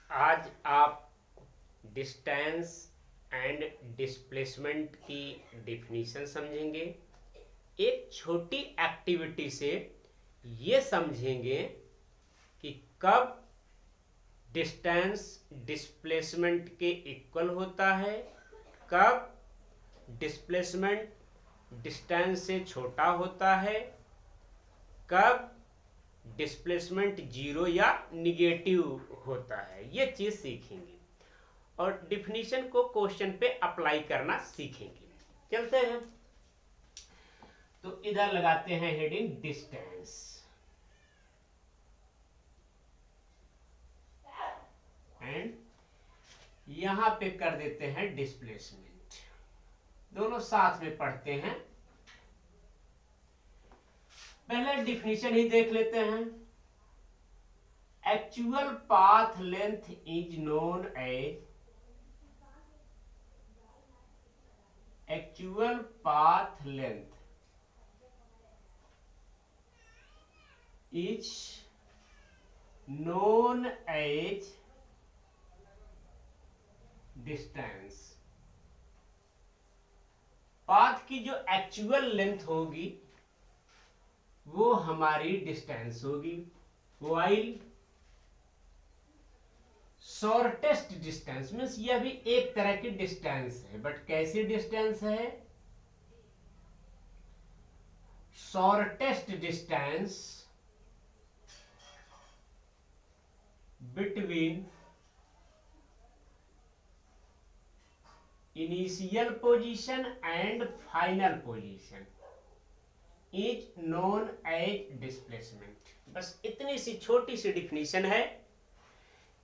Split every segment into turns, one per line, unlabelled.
आज आप distance and displacement की डिफिनीशन समझेंगे। एक छोटी एक्टिविटी से ये समझेंगे कि कब डिस्टेंस डिस्प्लेसमेंट के इक्वल होता है, कब डिस्प्लेसमेंट डिस्टेंस से छोटा होता है, कब डिस्प्लेसमेंट जीरो या निगेटिव होता है। ये चीज सीखेंगे और डिफिनीशन को क्वेश्चन पे अप्लाई करना सीखेंगे। चलते हैं, तो इधर लगाते हैं हेडिंग डिस्टेंस एंड यहां पे कर देते हैं डिस्प्लेसमेंट। दोनों साथ में पढ़ते हैं। पहले डिफिनीशन ही देख लेते हैं। Actual path length is known as actual path length is known as distance. Path की जो एक्चुअल लेंथ होगी वो हमारी डिस्टेंस होगी, वाइल शॉर्टेस्ट डिस्टेंस मीन्स यह भी एक तरह की डिस्टेंस है, बट कैसी डिस्टेंस है? Shortest distance between initial position and final position is known as displacement. बस इतनी सी छोटी सी डिफिनीशन है।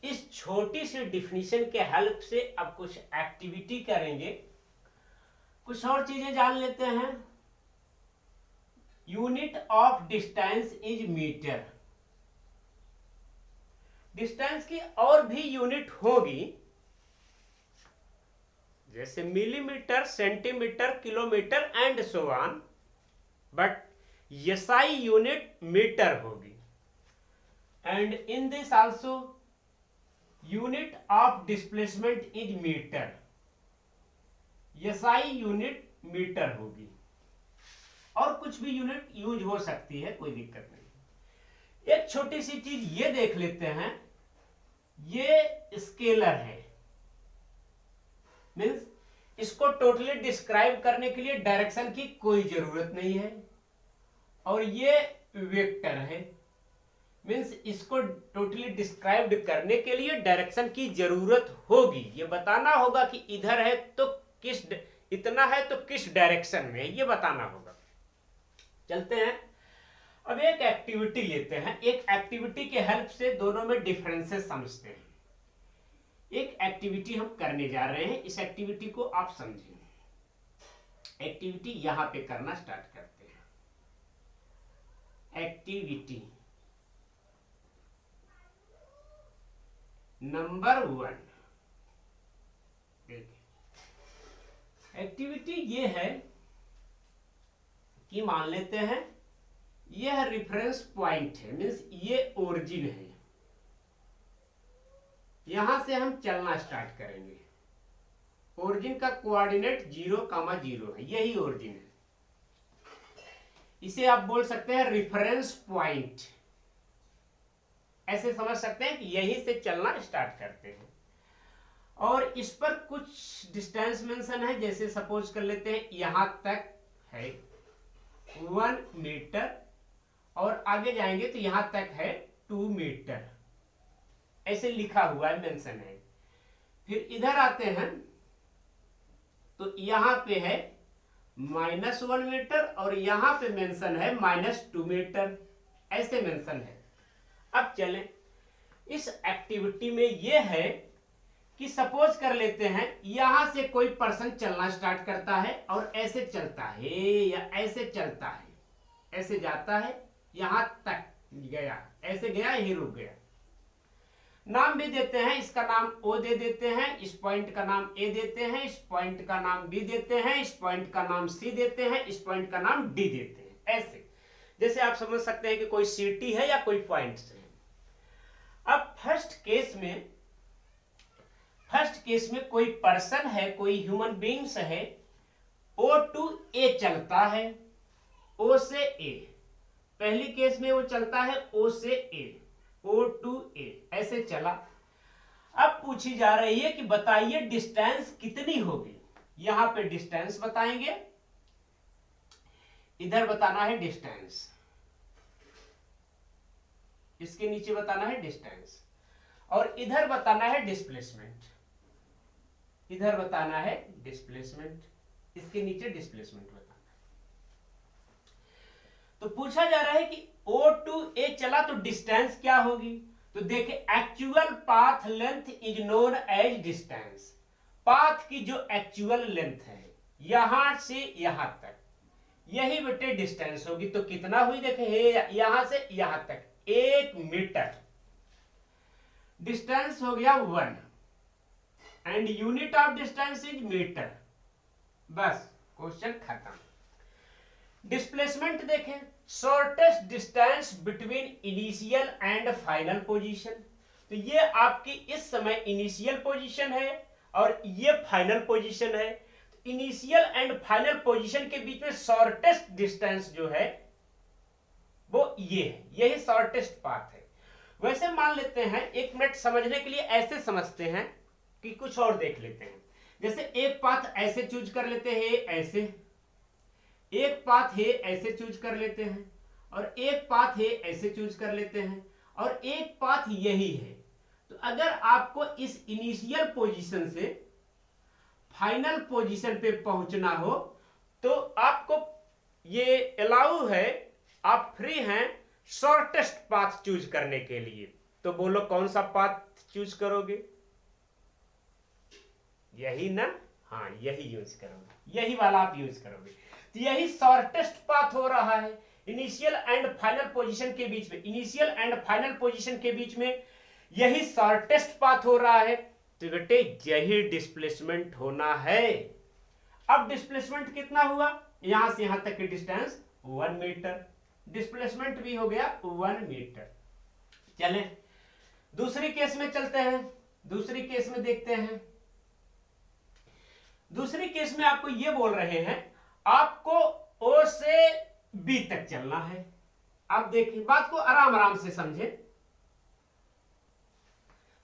इस छोटी सी डिफिनीशन के हेल्प से अब कुछ एक्टिविटी करेंगे, कुछ और चीजें जान लेते हैं। Unit of distance is metre. Distance की और भी यूनिट होगी, जैसे millimetre, centimetre, kilometre and so on, but SI unit metre होगी। And in this also unit of displacement is metre. SI unit metre होगी, और कुछ भी यूनिट यूज हो सकती है, कोई दिक्कत नहीं। एक छोटी सी चीज ये देख लेते हैं, ये स्केलर है, मीन्स इसको टोटली डिस्क्राइब करने के लिए डायरेक्शन की कोई जरूरत नहीं है। और ये वेक्टर है, मीन्स इसको टोटली डिस्क्राइब करने के लिए डायरेक्शन की जरूरत होगी। ये बताना होगा कि इधर है तो किस, इतना है तो किस डायरेक्शन में, ये बताना होगा। चलते हैं, अब एक एक्टिविटी लेते हैं। एक एक्टिविटी के हेल्प से दोनों में डिफरेंसेस समझते हैं। एक एक्टिविटी हम करने जा रहे हैं, इस एक्टिविटी को आप समझें। एक्टिविटी यहां पे करना स्टार्ट करते हैं। Activity number 1। एक्टिविटी ये है कि मान लेते हैं यह रेफरेंस पॉइंट है, मीन्स ये ओरिजिन है। यहां से हम चलना स्टार्ट करेंगे। ओरिजिन का कोऑर्डिनेट 0,0 है, यही ओरिजिन है। इसे आप बोल सकते हैं रेफरेंस पॉइंट। ऐसे समझ सकते हैं कि यहीं से चलना स्टार्ट करते हैं, और इस पर कुछ डिस्टेंस मेंशन है। जैसे सपोज कर लेते हैं यहां तक है 1 मीटर, और आगे जाएंगे तो यहां तक है 2 मीटर, ऐसे लिखा हुआ है, मेंशन है। फिर इधर आते हैं तो यहां पे है -1 मीटर, और यहां पे मेंशन है -2 मीटर, ऐसे मेंशन है। अब चलें, इस एक्टिविटी में यह है कि सपोज कर लेते हैं यहां से कोई पर्सन चलना स्टार्ट करता है और ऐसे चलता है या ऐसे चलता है, ऐसे जाता है, यहां तक गया, ऐसे गया, यही रुक गया। नाम भी देते हैं, इसका नाम ओ दे देते हैं, इस पॉइंट का नाम ए देते हैं, इस पॉइंट का नाम बी देते हैं, इस पॉइंट का नाम सी देते हैं, इस पॉइंट का नाम डी देते हैं। ऐसे जैसे आप समझ सकते हैं कि कोई सिटी है या कोई पॉइंट है। अब फर्स्ट केस में फर्स्ट केस में कोई पर्सन है, कोई ह्यूमन बींग्स है, O टू A चलता है, O से A, पहली केस में वो चलता है O से A, O टू A ऐसे चला। अब पूछी जा रही है कि बताइए डिस्टेंस कितनी होगी। यहां पे डिस्टेंस बताएंगे, इधर बताना है डिस्टेंस, इसके नीचे बताना है डिस्टेंस, और इधर बताना है डिस्प्लेसमेंट, इधर बताना है डिस्प्लेसमेंट, इसके नीचे डिस्प्लेसमेंट बताना। तो पूछा जा रहा है कि O टू A चला तो डिस्टेंस क्या होगी। तो देखिए actual path length is known as distance, path की जो एक्चुअल लेंथ है यहां से यहां तक, यही बेटे डिस्टेंस होगी। तो कितना हुई देखिए, यहां से यहां तक 1 मीटर, डिस्टेंस हो गया 1 and unit of distance is metre. बस क्वेश्चन खत्म। डिस्प्लेसमेंट देखें, shortest distance between initial and final position. तो ये आपकी इस समय इनिशियल पोजीशन है और ये फाइनल पोजीशन है। तो इनिशियल एंड फाइनल पोजीशन के बीच में शॉर्टेस्ट डिस्टेंस जो है वो ये है, यही शॉर्टेस्ट पाथ है। वैसे मान लेते हैं, 1 मिनट समझने के लिए ऐसे समझते हैं कि कुछ और देख लेते हैं। जैसे एक पाथ ऐसे चूज कर लेते हैं, ऐसे एक पाथ है ऐसे चूज कर लेते हैं, और एक पाथ है ऐसे चूज कर लेते हैं, और एक पाथ यही है। तो अगर आपको इस इनिशियल पोजीशन से फाइनल पोजीशन पे पहुंचना हो तो आपको ये अलाउ है, आप फ्री हैं शॉर्टेस्ट पाथ चूज करने के लिए। तो बोलो कौन सा पाथ चूज करोगे? यही ना? हाँ यही यूज करोगे, यही वाला आप यूज करोगे। तो यही शॉर्टेस्ट पाथ हो रहा है इनिशियल एंड फाइनल पोजीशन के बीच में, इनिशियल एंड फाइनल पोजीशन के बीच में यही शॉर्टेस्ट पाथ हो रहा है। तो बेटे यही डिस्प्लेसमेंट होना है। अब डिस्प्लेसमेंट कितना हुआ, यहां से यहां तक की डिस्टेंस 1 मीटर, डिस्प्लेसमेंट भी हो गया 1 मीटर। चले दूसरी केस में चलते हैं, दूसरी केस में देखते हैं। दूसरी केस में आपको ये बोल रहे हैं आपको O से B तक चलना है। आप देखिए बात को आराम आराम से समझें।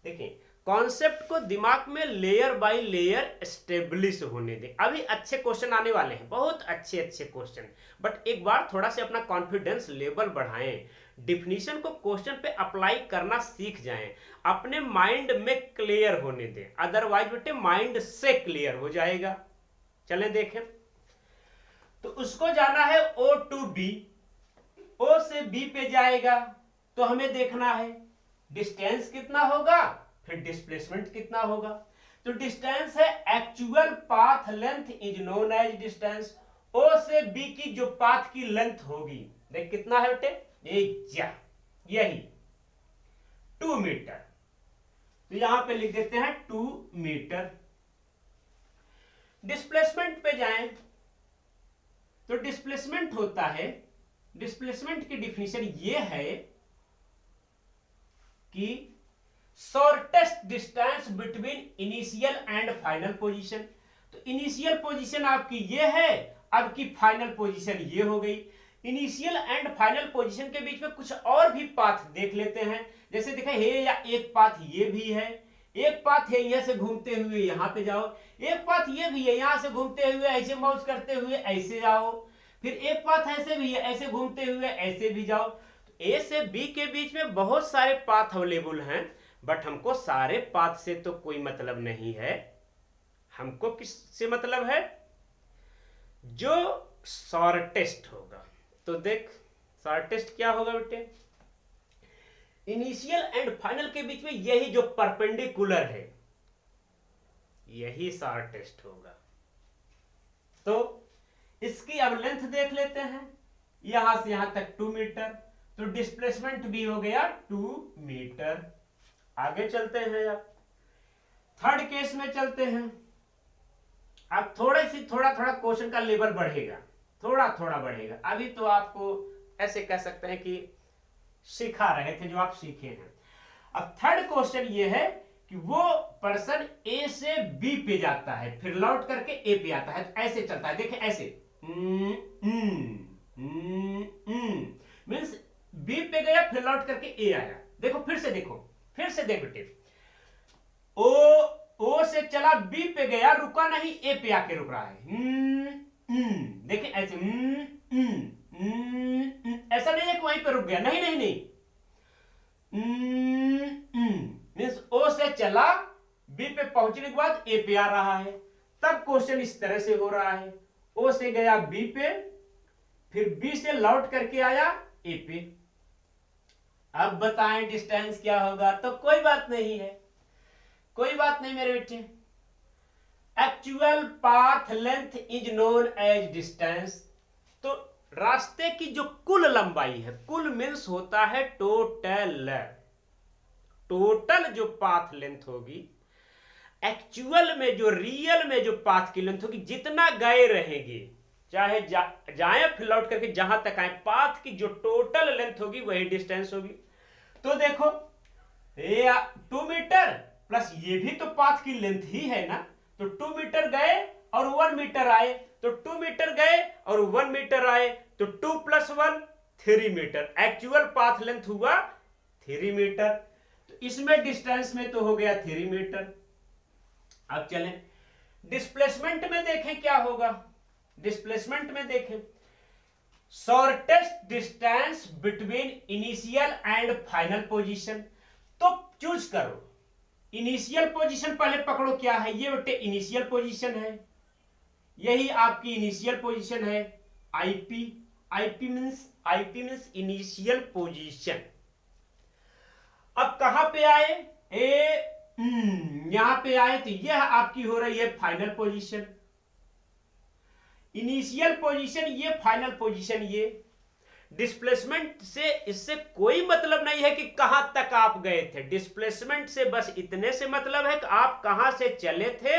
देखिए कॉन्सेप्ट को दिमाग में लेयर बाय लेयर स्टेब्लिश होने दें। अभी अच्छे क्वेश्चन आने वाले हैं, बहुत अच्छे अच्छे क्वेश्चन, बट एक बार थोड़ा सा अपना कॉन्फिडेंस लेवल बढ़ाएं, डिफिनीशन को क्वेश्चन पे अप्लाई करना सीख जाएं, अपने माइंड में क्लियर होने दें, अदरवाइज बेटे माइंड से क्लियर हो जाएगा। चलें देखें, तो उसको जाना है O टू B, O से B पे जाएगा तो हमें देखना है डिस्टेंस कितना होगा, फिर डिस्प्लेसमेंट कितना होगा। तो डिस्टेंस है actual path length is known as distance. O से B की जो पाथ की लेंथ होगी, देख कितना है बेटे, यही 2 मीटर। तो यहां पे लिख देते हैं 2 मीटर। डिस्प्लेसमेंट पे जाएं तो डिस्प्लेसमेंट होता है, डिस्प्लेसमेंट की डिफिनीशन ये है कि shortest distance between initial and final position. तो इनिशियल पोजीशन आपकी ये है, अब की फाइनल पोजीशन ये हो गई। इनिशियल एंड फाइनल पोजीशन के बीच में कुछ और भी पाथ देख लेते हैं। जैसे देखा है, या एक पाथ ये भी है, एक पाथ है यहां से घूमते हुए यहां पे जाओ, एक पाथ ये भी है यहां से घूमते हुए ऐसे माउस करते हुए ऐसे जाओ, फिर एक पाथ ऐसे भी है ऐसे घूमते हुए ऐसे भी जाओ। तो ए से बी के बीच में बहुत सारे पाथ अवेलेबल हैं, बट हमको सारे पाथ से तो कोई मतलब नहीं है। हमको किससे मतलब है, जो शॉर्टेस्ट होगा। तो देख शॉर्टेस्ट क्या होगा बेटे, इनिशियल एंड फाइनल के बीच में यही जो परपेंडिकुलर है यही शॉर्टेस्ट होगा। तो इसकी अब लेंथ देख लेते हैं, यहां से यहां तक 2 मीटर, तो डिस्प्लेसमेंट भी हो गया 2 मीटर। आगे चलते हैं, अब थर्ड केस में चलते हैं। अब थोड़ा थोड़ा क्वेश्चन का लेवल बढ़ेगा, थोड़ा थोड़ा बढ़ेगा। अभी तो आपको ऐसे कह सकते हैं कि सिखा रहे थे जो आप सीखे हैं। अब थर्ड क्वेश्चन ये है कि वो पर्सन ए से बी पे जाता है फिर लौट करके ए पे आता है, तो ऐसे चलता है, देखें ऐसे मीन्स बी पे गया फिर लौट करके ए आया। देखो फिर से देखो बेटे, ओ से चला बी पे गया, रुका नहीं, ए पे आके रुक रहा है। देखिए ऐसे ऐसा नहीं है कि वहीं पे रुक गया, नहीं नहीं नहीं, मीन्स ओ से चला बी पे पहुंचने के बाद ए पे आ रहा है, तब क्वेश्चन इस तरह से हो रहा है, ओ से गया बी पे फिर बी से लौट करके आया ए पे। अब बताएं डिस्टेंस क्या होगा, तो कोई बात नहीं है, कोई बात नहीं मेरे बेटे, actual path length is known as distance. तो रास्ते की जो कुल लंबाई है, कुल मीन्स होता है टोटल, टोटल जो पाथ लेंथ होगी, एक्चुअल में जो रियल में जो पाथ की लेंथ होगी, जितना गए रहेंगे, चाहे जाए फिर लौट करके जहां तक आए, पाथ की जो टोटल लेंथ होगी वही डिस्टेंस होगी। तो देखो 2 मीटर प्लस ये भी तो पाथ की लेंथ ही है ना, तो 2 मीटर गए और 1 मीटर आए, तो 2 मीटर गए और 1 मीटर आए, तो 2 + 1 3 मीटर, एक्चुअल पाथ लेंथ हुआ 3 मीटर। तो इसमें डिस्टेंस में तो हो गया 3 मीटर। अब चलें डिस्प्लेसमेंट में देखें क्या होगा, डिस्प्लेसमेंट में देखें shortest distance between initial and final position. तो चूज करो, इनिशियल पोजीशन पहले पकड़ो, क्या है ये बेटे, इनिशियल पोजीशन है, यही आपकी इनिशियल पोजीशन है, IP, IP means initial position. अब कहां पे आए, यहां पे आए, तो यह आपकी हो रही है फाइनल पोजीशन, इनिशियल पोजीशन ये, फाइनल पोजीशन ये। डिस्प्लेसमेंट से इससे कोई मतलब नहीं है कि कहां तक आप गए थे, डिस्प्लेसमेंट से बस इतने से मतलब है कि आप कहां से चले थे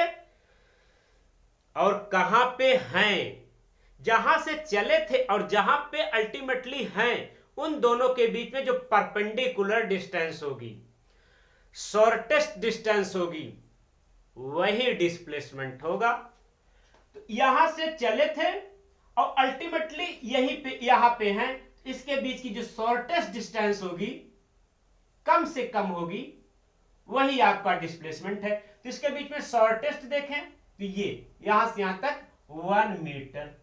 और कहां पे हैं। जहां से चले थे और जहां पे अल्टीमेटली हैं, उन दोनों के बीच में जो परपेंडिकुलर डिस्टेंस होगी, शॉर्टेस्ट डिस्टेंस होगी, वही डिस्प्लेसमेंट होगा। तो यहां से चले थे और अल्टीमेटली यहीं पे यहां पे हैं, इसके बीच की जो शॉर्टेस्ट डिस्टेंस होगी, कम से कम होगी, वही आपका डिस्प्लेसमेंट है। तो इसके बीच में शॉर्टेस्ट देखें तो ये यहां से यहां तक 1 मीटर।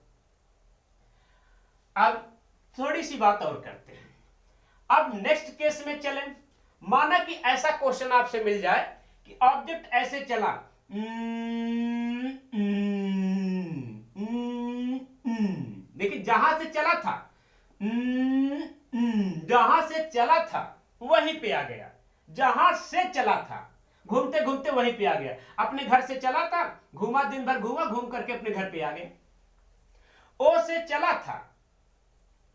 अब थोड़ी सी बात और करते हैं, अब नेक्स्ट केस में चलें। माना कि ऐसा क्वेश्चन आपसे मिल जाए कि ऑब्जेक्ट ऐसे चला, देखिए जहां से चला था, जहां से चला था वहीं पे आ गया, जहां से चला था घूमते घूमते वहीं पे आ गया, अपने घर से चला था, घूमा, दिन भर घूमा, घूम करके अपने घर पे आ गया। ओ से चला था,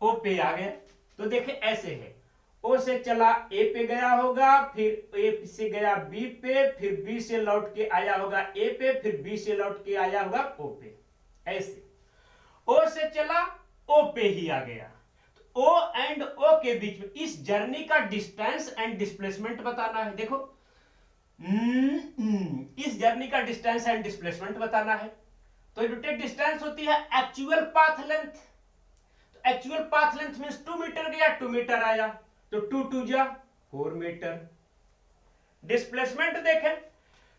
ओ पे आ गया, तो देखे ऐसे है, ओ से चला ए पे गया होगा, फिर ए से गया बी पे, फिर बी से लौट के आया होगा ए पे, फिर बी से लौट के आया होगा ओ पे, ऐसे ओ से चला ओ पे ही आ गया। तो ओ एंड ओ के बीच में इस जर्नी का डिस्टेंस एंड डिस्प्लेसमेंट बताना है। देखो इस जर्नी का डिस्टेंस एंड डिस्प्लेसमेंट बताना है। तो बेटे डिस्टेंस होती है एक्चुअल पाथ लेंथ, तो actual path length means 2 metre गया 2 मीटर आया, तो 2 2 जा 4 मीटर। डिस्प्लेसमेंट देखें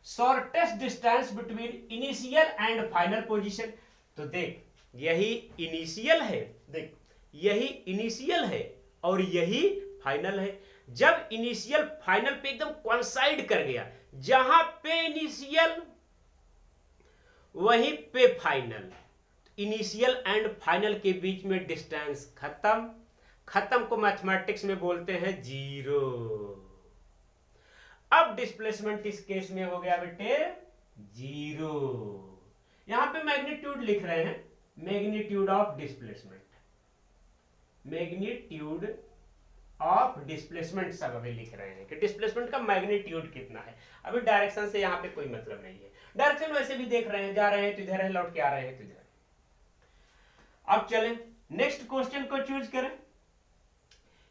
shortest distance between initial and final position, तो देख यही इनिशियल है, देख यही इनिशियल है और यही फाइनल है। जब इनिशियल फाइनल पे एकदम कोइंसाइड कर गया, जहां पे इनिशियल वहीं पे फाइनल, इनिशियल एंड फाइनल के बीच में डिस्टेंस खत्म, खत्म को मैथमेटिक्स में बोलते हैं 0। अब डिस्प्लेसमेंट इस केस में हो गया बेटे 0। यहां पे मैग्नीट्यूड लिख रहे हैं, magnitude of displacement, magnitude of displacement सब अभी लिख रहे हैं कि डिस्प्लेसमेंट का मैग्नीट्यूड कितना है। अभी डायरेक्शन से यहां पे कोई मतलब नहीं है, डायरेक्शन वैसे भी देख रहे हैं, जा रहे हैं तो इधर है, लौट के आ रहे हैं तो इधर। अब चलें नेक्स्ट क्वेश्चन को चूज करें।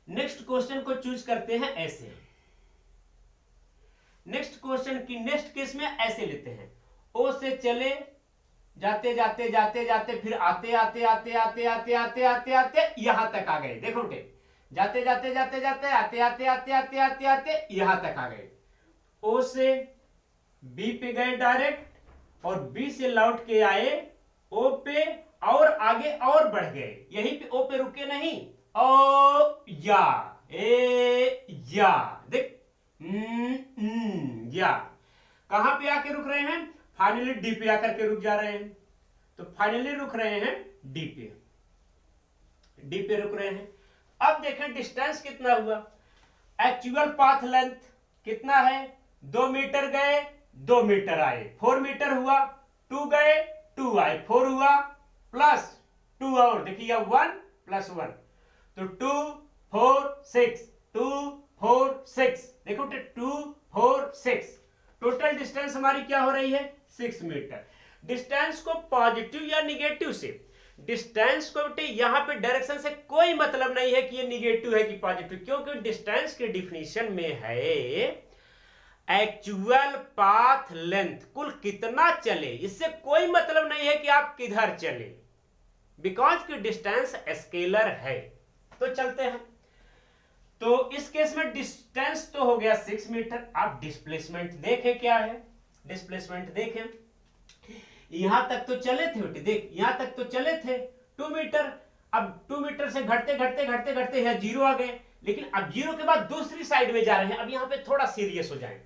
नेक्स्ट क्वेश्चन को चूज करते हैं ऐसे, नेक्स्ट क्वेश्चन मोशन की नेक्स्ट केस में ऐसे लेते हैं, ओ से चले जाते जाते जाते जाते फिर आते आते आते आते आते आते आते आते यहां तक आ गए। देखो बेटे, जाते जाते जाते जाते आते आते आते आते आते आते यहां तक आ गए। ओ से बी पे गए डायरेक्ट और बी से लौट के आए ओ पे और आगे और बढ़ गए। यहीं पे ओ पे रुके नहीं, ओ या ए या देख या कहां पे आके रुक रहे हैं, फाइनली डी पे आकर के रुक जा रहे हैं। तो फाइनली रुक रहे हैं डी पे, डी पे रुक रहे हैं। अब देखें डिस्टेंस कितना हुआ, एक्चुअल पाथ लेंथ कितना है, 2 मीटर गए 2 मीटर आए, 4 मीटर हुआ, 2 गए 2 आए, 4 हुआ प्लस 2 और देखिए 1 प्लस 1 तो 2 4 6 2 4 6 देखो 2 4 6 टोटल डिस्टेंस हमारी क्या हो रही है 6 मीटर। डिस्टेंस को पॉजिटिव या निगेटिव से, डिस्टेंस को बेटे यहां पे डायरेक्शन से कोई मतलब नहीं है कि ये निगेटिव है कि पॉजिटिव, क्योंकि डिस्टेंस के डिफिनीशन में है एक्चुअल पाथ लेंथ, कुल कितना चले, इससे कोई मतलब नहीं है कि आप किधर चले, बिकॉज की डिस्टेंस स्केलर है। तो चलते हैं, तो इस केस में डिस्टेंस तो हो गया 6 मीटर। आप डिस्प्लेसमेंट देखें क्या है, डिस्प्लेसमेंट देखें, यहां तक तो चले थे बेटे, देख यहां तक तो चले थे 2 मीटर, अब 2 मीटर से घटते घटते घटते घटते यहां 0 आ गए, लेकिन अब 0 के बाद दूसरी साइड में जा रहे हैं। अब यहां पे थोड़ा सीरियस हो जाए,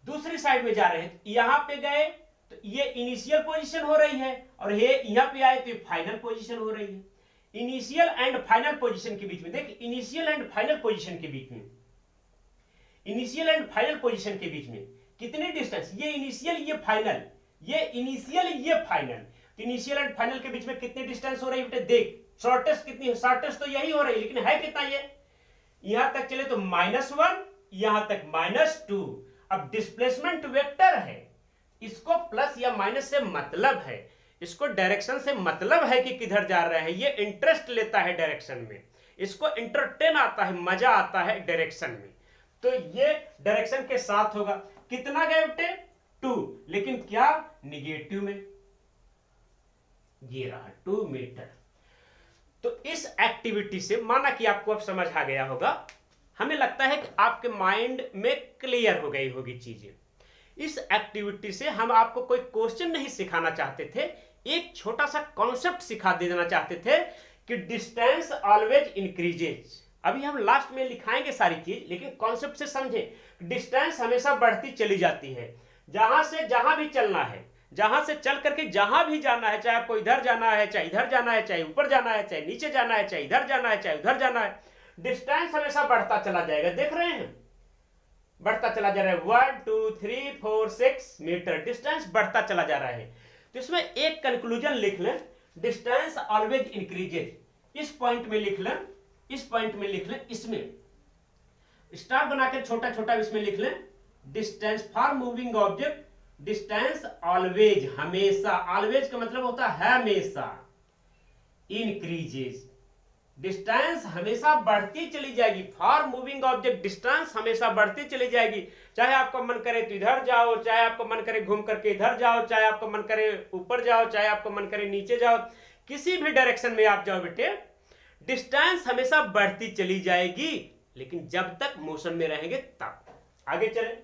दूसरी साइड में जा रहे हैं, यहां पे गए तो ये इनिशियल पोजीशन हो रही है और ये यहां पे आए तो ये फाइनल पोजीशन हो रही है। इनिशियल एंड फाइनल पोजीशन के बीच में, देख इनिशियल एंड फाइनल पोजीशन के बीच में, इनिशियल एंड फाइनल पोजीशन के बीच में कितनी डिस्टेंस, ये इनिशियल ये फाइनल, ये इनिशियल ये फाइनल, इनिशियल एंड फाइनल के बीच में कितनी डिस्टेंस हो रही है बेटे, देख शॉर्टेस्ट कितनी है, शॉर्टेस्ट तो यही हो रही है, लेकिन है कितना, ये यहां तक चले तो -1, यहां तक -2। अब डिस्प्लेसमेंट वेक्टर है, इसको प्लस या माइनस से मतलब है, इसको डायरेक्शन से मतलब है कि किधर जा रहे हैं, ये इंटरेस्ट लेता है डायरेक्शन में, इसको इंटरटेन आता है, मजा आता है डायरेक्शन में, तो ये डायरेक्शन के साथ होगा। कितना गए बेटे 2, लेकिन क्या निगेटिव में, ये रहा 2 मीटर। तो इस एक्टिविटी से माना कि आपको अब समझ आ गया होगा, हमें लगता है कि आपके माइंड में क्लियर हो गई होगी चीजें। इस एक्टिविटी से हम आपको कोई क्वेश्चन नहीं सिखाना चाहते थे, एक छोटा सा कॉन्सेप्ट सिखा देना चाहते थे कि डिस्टेंस ऑलवेज इंक्रीजेज। अभी हम लास्ट में लिखाएंगे सारी चीज, लेकिन कॉन्सेप्ट से समझें, डिस्टेंस हमेशा बढ़ती चली जाती है, जहां से जहां भी चलना है, जहां से चल करके जहां भी जाना है, चाहे आपको इधर जाना है, चाहे इधर जाना है, चाहे ऊपर जाना है, चाहे नीचे जाना है, चाहे इधर जाना है, चाहे उधर जाना है, डिस्टेंस हमेशा बढ़ता चला जाएगा। देख रहे हैं बढ़ता चला जा रहा है, 1 2 3 4 6 मीटर डिस्टेंस बढ़ता चला जा रहा है। तो इसमें एक कंक्लूजन लिख लें, डिस्टेंस ऑलवेज इंक्रीजेज। इस पॉइंट में लिख लें, इस पॉइंट में लिख लें, इसमें स्टार बनाकर छोटा छोटा इसमें लिख लें, distance for moving object, distance always हमेशा, ऑलवेज का मतलब होता है हमेशा, इंक्रीजेज डिस्टेंस हमेशा बढ़ती चली जाएगी, फॉर मूविंग ऑब्जेक्ट डिस्टेंस हमेशा बढ़ती चली जाएगी, चाहे आपका मन करे तो इधर जाओ, चाहे आपको मन करे घूम करके इधर जाओ, चाहे आपको मन करे ऊपर जाओ, चाहे आपको मन करे नीचे जाओ, किसी भी डायरेक्शन में आप जाओ बेटे, डिस्टेंस हमेशा बढ़ती चली जाएगी, लेकिन जब तक मोशन में रहेंगे तब। आगे चलें,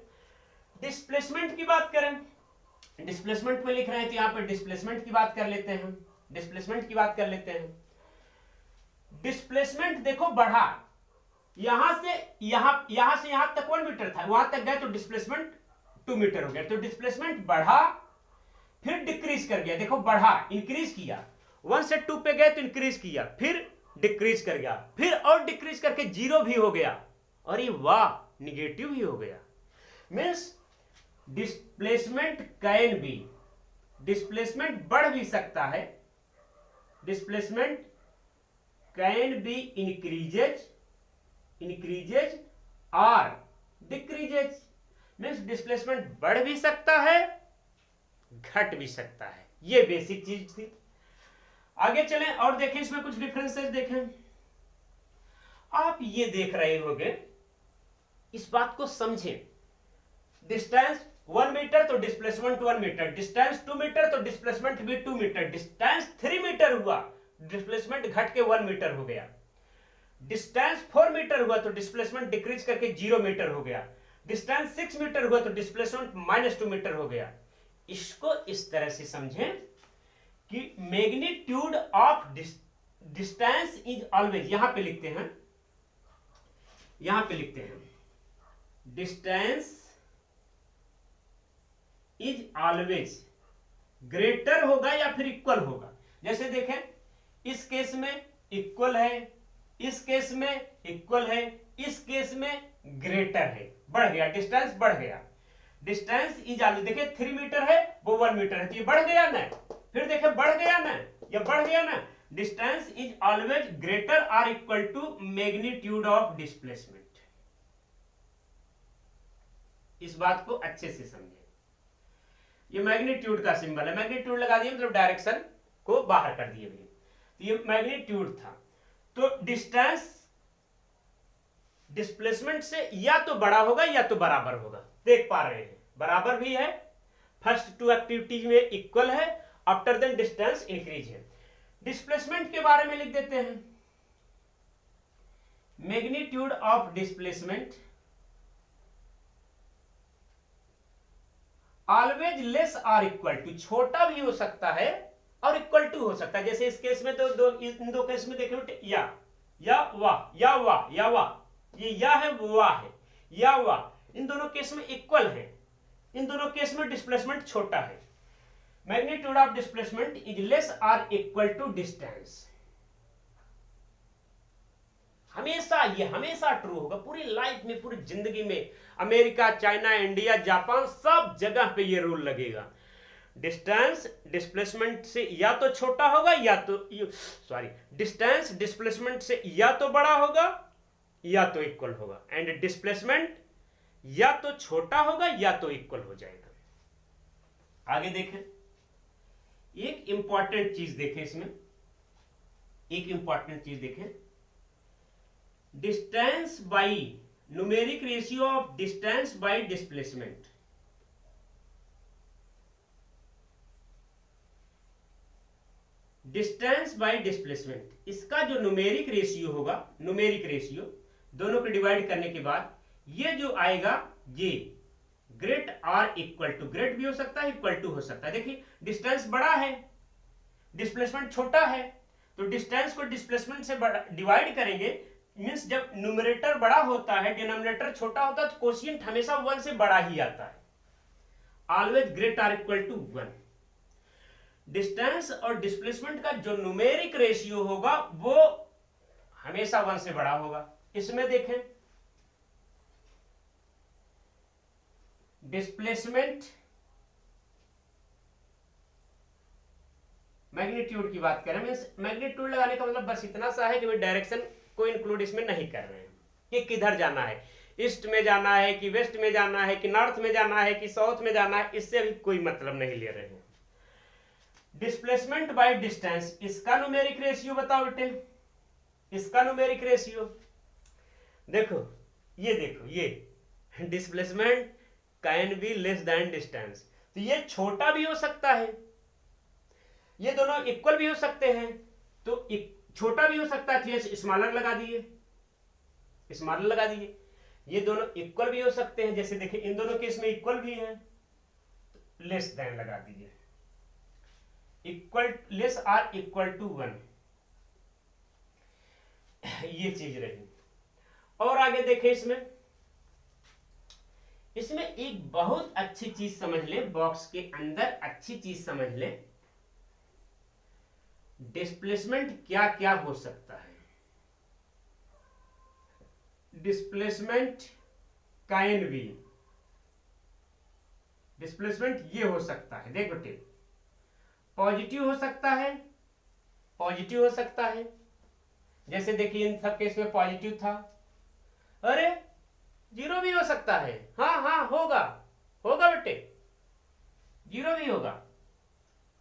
डिस्प्लेसमेंट की बात करें, डिस्प्लेसमेंट में लिख रहे हैं तो यहां पर डिस्प्लेसमेंट की बात कर लेते हैं, डिस्प्लेसमेंट की बात कर लेते हैं। डिस्प्लेसमेंट देखो बढ़ा, यहां से यहां तक 1 मीटर था, वहां तक गए तो डिस्प्लेसमेंट 2 मीटर हो गया, तो डिस्प्लेसमेंट बढ़ा फिर डिक्रीज कर गया, देखो बढ़ा इंक्रीज किया, 1 से 2 पे गए तो इंक्रीज किया, फिर डिक्रीज कर गया, फिर और डिक्रीज करके 0 भी हो गया, और ये वाह निगेटिव ही हो गया। Means displacement can be, displacement बढ़ भी सकता है, डिस्प्लेसमेंट कैन बी इंक्रीजेज और डिक्रीजेज। मीन्स डिस्प्लेसमेंट बढ़ भी सकता है, घट भी सकता है, ये बेसिक चीज थी। आगे चलें और देखें, इसमें कुछ डिफरेंसेस देखें। आप ये देख रहे होंगे, इस बात को समझें, डिस्टेंस 1 मीटर तो डिस्प्लेसमेंट 1 मीटर, डिस्टेंस 2 मीटर तो डिस्प्लेसमेंट भी 2 मीटर, डिस्टेंस 3 मीटर हुआ डिस्प्लेसमेंट घट के 1 मीटर हो गया, डिस्टेंस 4 मीटर हुआ तो डिस्प्लेसमेंट डिक्रीज करके 0 मीटर हो गया, डिस्टेंस 6 मीटर हुआ तो डिस्प्लेसमेंट -2 मीटर हो गया। इसको इस तरह से समझें कि magnitude of distance is always, यहां पे लिखते हैं, यहां पे लिखते हैं डिस्टेंस इज ऑलवेज ग्रेटर होगा या फिर इक्वल होगा। जैसे देखें इस केस में इक्वल है, इस केस में इक्वल है, इस केस में ग्रेटर है, बढ़ गया, डिस्टेंस बढ़ गया, डिस्टेंस इज ऑलवेज, देखिए 3 मीटर है वो 1 मीटर है तो ये बढ़ गया ना, फिर देखे बढ़ गया ना, ये बढ़ गया ना, डिस्टेंस इज ऑलवेज ग्रेटर और equal to magnitude of displacement. इस बात को अच्छे से समझे, ये मैग्नीट्यूड का सिंबल है, मैग्नीट्यूड लगा दिए मतलब डायरेक्शन को बाहर कर दिए भैया, तो ये मैग्नीट्यूड था। तो डिस्टेंस डिस्प्लेसमेंट से या तो बड़ा होगा या तो बराबर होगा, देख पा रहे हैं बराबर भी है, फर्स्ट टू एक्टिविटीज में इक्वल है, आफ्टर देन डिस्टेंस इंक्रीज है। डिस्प्लेसमेंट के बारे में लिख देते हैं, magnitude of displacement always less और इक्वल टू, छोटा भी हो सकता है और इक्वल टू हो सकता है। जैसे इस केस में तो इन दो केस में देखो या वाह या वाह या वाह, ये या है वाह है या वाह, इन दोनों केस में इक्वल है, इन दोनों केस में डिस्प्लेसमेंट छोटा है। Magnitude of displacement is less और इक्वल टू डिस्टेंस, हमेशा ये हमेशा ट्रू होगा, पूरी लाइफ में पूरी जिंदगी में, अमेरिका, चाइना, इंडिया, जापान, सब जगह पे ये रूल लगेगा। डिस्टेंस डिस्प्लेसमेंट से या तो छोटा होगा या तो डिस्टेंस डिस्प्लेसमेंट से या तो बड़ा होगा या तो इक्वल होगा, एंड डिस्प्लेसमेंट या तो छोटा होगा या तो इक्वल हो जाएगा। आगे देखें, एक इंपॉर्टेंट चीज देखें इसमें, एक इंपॉर्टेंट चीज देखें, distance by numeric ratio of distance by displacement. Distance by displacement, इसका जो न्यूमेरिक रेशियो होगा, न्यूमेरिक रेशियो दोनों को डिवाइड करने के बाद ये जो आएगा ये ग्रेट और इक्वल टू, ग्रेट भी हो सकता है इक्वल टू हो सकता है। देखिए डिस्टेंस बड़ा है डिस्प्लेसमेंट छोटा है, तो डिस्टेंस को डिस्प्लेसमेंट से डिवाइड करेंगे, मींस जब न्यूमरेटर बड़ा होता है डिनोमिनेटर छोटा होता है तो कोशिएंट हमेशा 1 से बड़ा ही आता है, ऑलवेज ग्रेट और इक्वल टू 1। डिस्टेंस और डिस्प्लेसमेंट का जो न्यूमेरिक रेशियो होगा वो हमेशा 1 से बड़ा होगा। इसमें देखें डिस्प्लेसमेंट मैग्नीट्यूड की बात करें, मैग्नीट्यूड लगाने का मतलब बस इतना सा है कि भाई डायरेक्शन को इंक्लूड इसमें नहीं कर रहे हैं कि किधर जाना है, ईस्ट में जाना है कि वेस्ट में जाना है कि नॉर्थ में जाना है कि साउथ में जाना है, इससे भी कोई मतलब नहीं ले रहे हैं। डिस्प्लेसमेंट बाय डिस्टेंस, इसका न्यूमेरिक रेशियो बताओ बेटे, इसका न्यूमेरिक रेशियो देखो, ये displacement can be less than distance, तो ये छोटा भी हो सकता है, ये दोनों इक्वल भी हो सकते हैं, तो छोटा भी हो सकता है, स्मॉलर लगा दिए, स्मॉलर लगा दिए, ये दोनों इक्वल भी हो सकते हैं, जैसे देखिए इन दोनों केस में इक्वल भी है, लेस देन लगा दीजिए, इक्वल लेस और इक्वल टू 1, ये चीज रही। और आगे देखें इसमें एक बहुत अच्छी चीज समझ ले, बॉक्स के अंदर अच्छी चीज समझ ले, डिस्प्लेसमेंट क्या क्या हो सकता है। डिस्प्लेसमेंट कैन बी, डिस्प्लेसमेंट ये हो सकता है, देख बेटे, पॉजिटिव हो सकता है, पॉजिटिव हो सकता है, जैसे देखिए इन सब केस में पॉजिटिव था, अरे जीरो भी हो सकता है, हाँ होगा बेटे, जीरो भी होगा,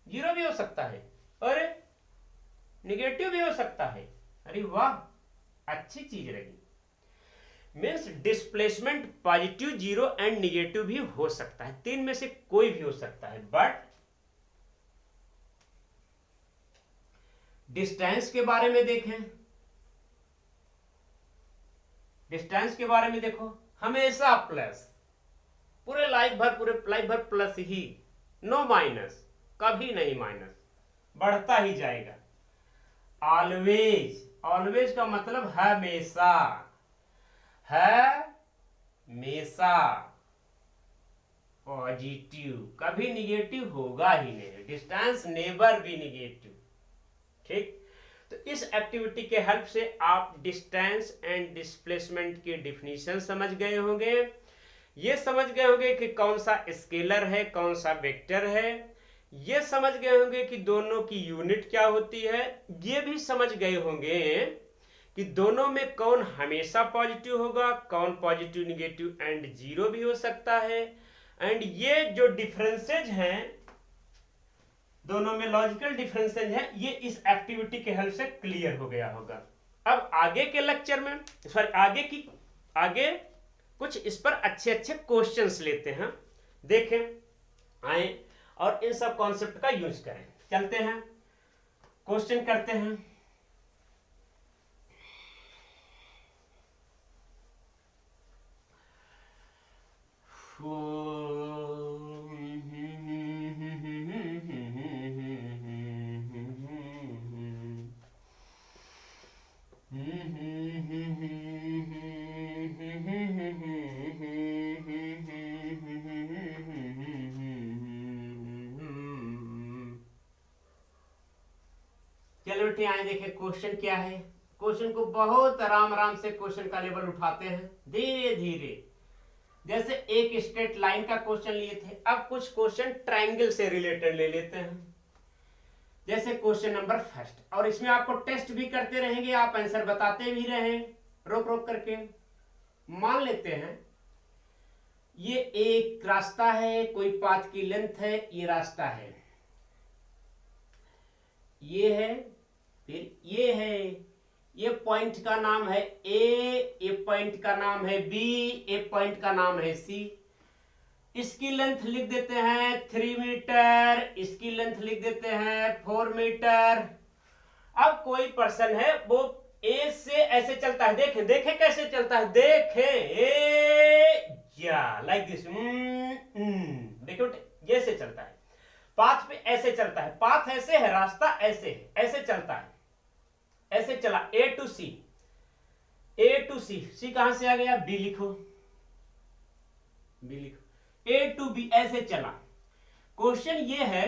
जीरो भी हो सकता है, अरे निगेटिव भी हो सकता है, अरे वाह अच्छी चीज रही। Means displacement positive, zero and negative भी हो सकता है, तीन में से कोई भी हो सकता है। बट डिस्टेंस के बारे में देखें, डिस्टेंस के बारे में देखो, हमेशा प्लस, पूरे लाइफ भर प्लस ही, नो माइनस, कभी नहीं माइनस, बढ़ता ही जाएगा। ऑलवेज, ऑलवेज का मतलब हमेशा, हमेशा पॉजिटिव, कभी निगेटिव होगा ही नहीं, डिस्टेंस नेवर बी निगेटिव। ठीक, तो इस एक्टिविटी के हेल्प से आप डिस्टेंस एंड डिस्प्लेसमेंट की डिफिनीशन समझ गए होंगे। ये समझ गए होंगे कि कौन सा स्केलर है, कौन सा वेक्टर है। ये समझ गए होंगे कि दोनों की यूनिट क्या होती है। ये भी समझ गए होंगे कि दोनों में कौन हमेशा पॉजिटिव होगा, कौन पॉजिटिव, निगेटिव एंड जीरो भी हो सकता है। एंड ये जो डिफरेंसेज हैं, दोनों में लॉजिकल डिफरेंसेज है, ये इस एक्टिविटी के हेल्प से क्लियर हो गया होगा। अब आगे के लेक्चर में, सॉरी आगे कुछ इस पर अच्छे अच्छे क्वेश्चंस लेते हैं, देखें आए और इन सब कॉन्सेप्ट का यूज करें। चलते हैं क्वेश्चन करते हैं। चलो बेटे आए देखें क्वेश्चन क्या है। क्वेश्चन को बहुत आराम से क्वेश्चन का लेवल उठाते हैं धीरे धीरे। जैसे एक स्ट्रेट लाइन का क्वेश्चन लिए थे, अब कुछ क्वेश्चन ट्रायंगल से रिलेटेड ले लेते हैं। जैसे क्वेश्चन नंबर फर्स्ट, और इसमें आपको टेस्ट भी करते रहेंगे, आप आंसर बताते भी रहें रोक रोक करके। मान लेते हैं ये एक रास्ता है, कोई पाथ की लेंथ है, ये रास्ता है, ये है, फिर ये है, ये पॉइंट का नाम है ए, ये पॉइंट का नाम है बी, ये पॉइंट का नाम है सी। इसकी लेंथ लिख देते हैं 3 मीटर, इसकी लेंथ लिख देते हैं 4 मीटर। अब कोई पर्सन है वो ए से ऐसे चलता है, देखें देखें कैसे चलता है, देखें लाइक दिस, देखो ये से चलता है, पाथ पे ऐसे चलता है, पाथ ऐसे है, रास्ता ऐसे है, ऐसे चलता है, ऐसे चला ए टू सी, ए टू सी, सी कहां से आ गया, बी लिखो, बी लिखो, ए टू बी ऐसे चला। क्वेश्चन ये है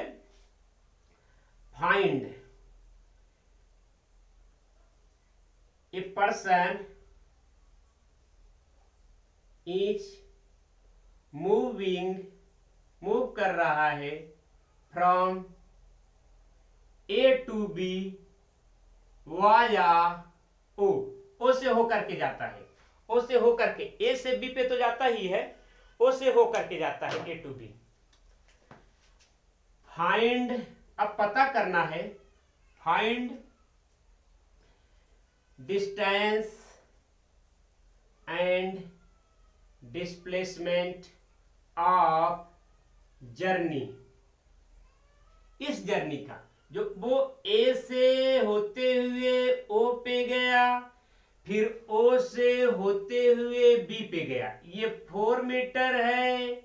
find a person is move कर रहा है from A to B via O से होकर के जाता है, ओ से होकर के, ए से बी पे तो जाता ही है, ओ से होकर के जाता है ए टू बी। फाइंड, अब पता करना है, find distance and displacement of journey, इस जर्नी का, जो वो ए से होते हुए ओ पे गया, फिर ओ से होते हुए बी पे गया। ये 4 मीटर है,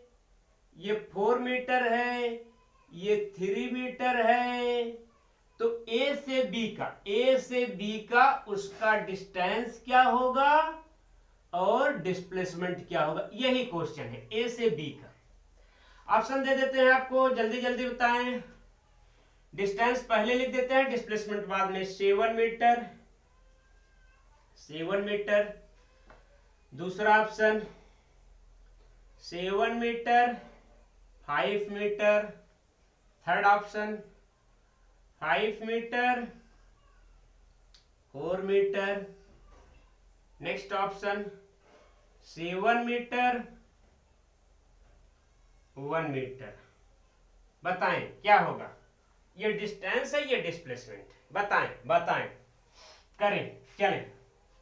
ये 4 मीटर है, ये 3 मीटर है। तो ए से बी का, ए से बी का उसका डिस्टेंस क्या होगा और डिस्प्लेसमेंट क्या होगा, यही क्वेश्चन है, ए से बी का। ऑप्शन दे देते हैं आपको, जल्दी जल्दी बताएं। डिस्टेंस पहले लिख देते हैं, डिस्प्लेसमेंट बाद में। 7 मीटर, 7 मीटर। दूसरा option 7 metre, 5 metre. Third option 5 metre, 4 metre. Next option 7 metre, 1 metre. बताएं क्या होगा, ये डिस्टेंस है, ये डिस्प्लेसमेंट, बताएं बताएं, करें, चलें,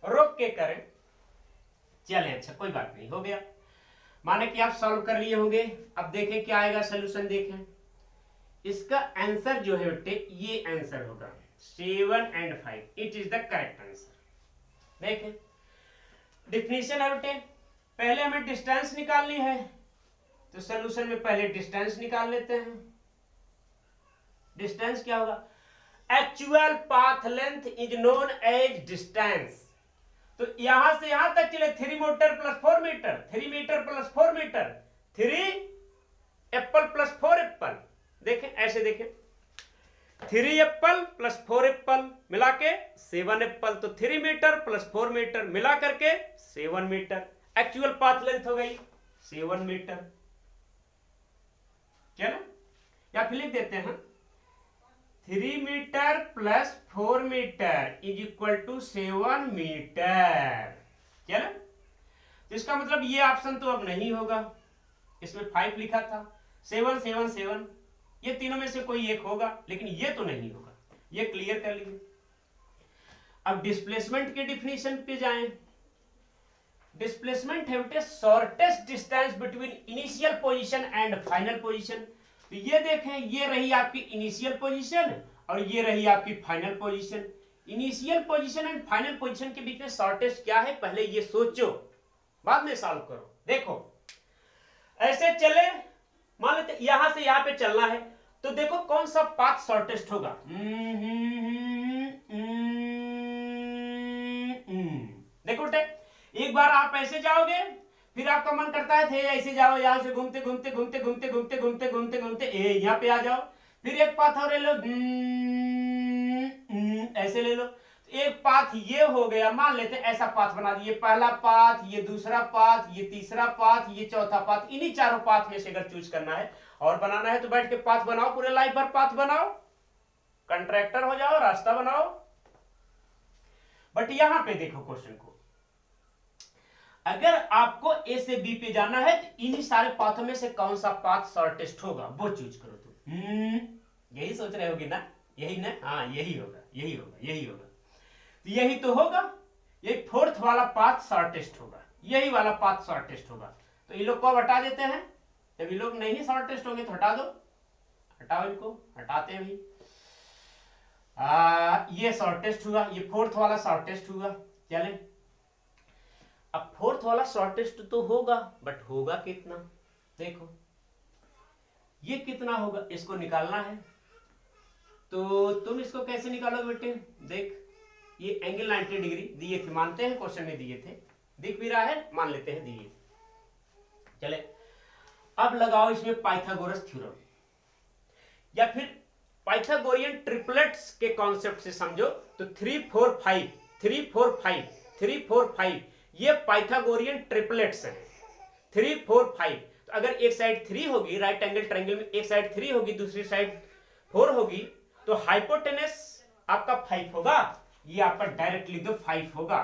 रोक के करें। चलें, अच्छा कोई बात नहीं, हो गया। माने कि आप सॉल्व कर लिए होंगे। अब देखें क्या आएगा सोल्यूशन। देखें इसका आंसर जो है बेटे ये आंसर होगा 7 and 5, it is the correct answer. देखें डिफिनीशन है बेटे, पहले हमें डिस्टेंस निकालनी है तो सोल्यूशन में पहले डिस्टेंस निकाल लेते हैं। डिस्टेंस क्या होगा? Actual path length is known as distance. तो यहां से यहां तक चले 3 metre plus 4 metre, 3 metre plus 4 metre, 3 apple plus 4 apple. देखें ऐसे देखें 3 एप्पल प्लस 4 एप्पल मिला के 7 एप्पल, तो 3 मीटर प्लस 4 मीटर मिला करके 7 मीटर। एक्चुअल पाथ लेंथ हो गई 7 मीटर। चलो या फिर लिख देते हैं 3 metre plus 4 metre is equal to 7 metre. चलो तो इसका मतलब ये ऑप्शन तो अब नहीं होगा, इसमें 5 लिखा था, 7 7 7, ये तीनों में से कोई एक होगा, लेकिन ये तो नहीं होगा। ये क्लियर कर लीजिए। अब डिस्प्लेसमेंट के डिफिनीशन पे जाएं। डिस्प्लेसमेंट है बेटे shortest distance between initial position and final position. तो ये देखें ये रही आपकी इनिशियल पोजीशन और ये रही आपकी final position. Initial position and final position के बीच में शॉर्टेस्ट क्या है पहले ये सोचो, बाद में सॉल्व करो। देखो ऐसे चले, मान लेते यहां से यहां पे चलना है, तो देखो कौन सा पाथ शॉर्टेस्ट होगा। देखो बेटे एक बार आप ऐसे जाओगे, फिर आपका मन करता है थे ऐसे जाओ, यहां से घूमते घूमते घूमते घूमते घूमते घूमते घूमते घूमते यहां पे आ जाओ, फिर एक पाथ और ले लो, ऐसे ले लो। एक पाथ ये हो गया, मान लेते ऐसा पाथ बना दिए, पहला पाथ, ये दूसरा पाथ, ये तीसरा पाथ, ये चौथा पाथ। इन्हीं चारों पाथ में से अगर चूज करना है और बनाना है तो बैठ के पाथ बनाओ, पूरे लाइफ भर पाथ बनाओ, कंट्रैक्टर हो जाओ, रास्ता बनाओ। बट यहां पे देखो क्वेश्चन को, अगर आपको ए से बी पे जाना है तो इन्हीं सारे पाथों में से कौन सा पाथ शॉर्टेस्ट होगा वो चूज करो। तुम यही सोच रहे होगे ना, यही ना, हाँ यही होगा, यही होगा, यही होगा, तो यही तो होगा। ये फोर्थ वाला पाथ शॉर्टेस्ट होगा, यही वाला पाथ शॉर्टेस्ट होगा। तो ये लोग को हटा देते हैं, जब ये लोग नहीं शॉर्टेस्ट होंगे तो हटा दो, हटाओ इनको, हटाते हैं भाई। ये शॉर्टेस्ट हुआ, ये फोर्थ वाला शॉर्टेस्ट हुआ। चले अब फोर्थ वाला शॉर्टेस्ट तो होगा, बट होगा कितना? देखो ये कितना होगा, इसको निकालना है। तो तुम इसको कैसे निकालोगे बेटे? देख ये एंगल 90 डिग्री दिए थे, मानते हैं क्वेश्चन में दिए थे, दिख भी रहा है, मान लेते हैं दिए। चले अब लगाओ इसमें पाइथागोरस थ्योरम, या फिर पाइथागोरियन ट्रिपलेट्स के कॉन्सेप्ट से समझो। तो 3 4 5 3 4 5 3 4 5 ये पाइथागोरियन ट्रिपलेट्स हैं। 3 4 5, तो अगर एक साइड 3 होगी, राइट एंगल ट्रायंगल में एक साइड 3 होगी, दूसरी साइड 4 होगी, तो हाइपोटेनस आपका 5 होगा, ये आपका डायरेक्टली तो 5 होगा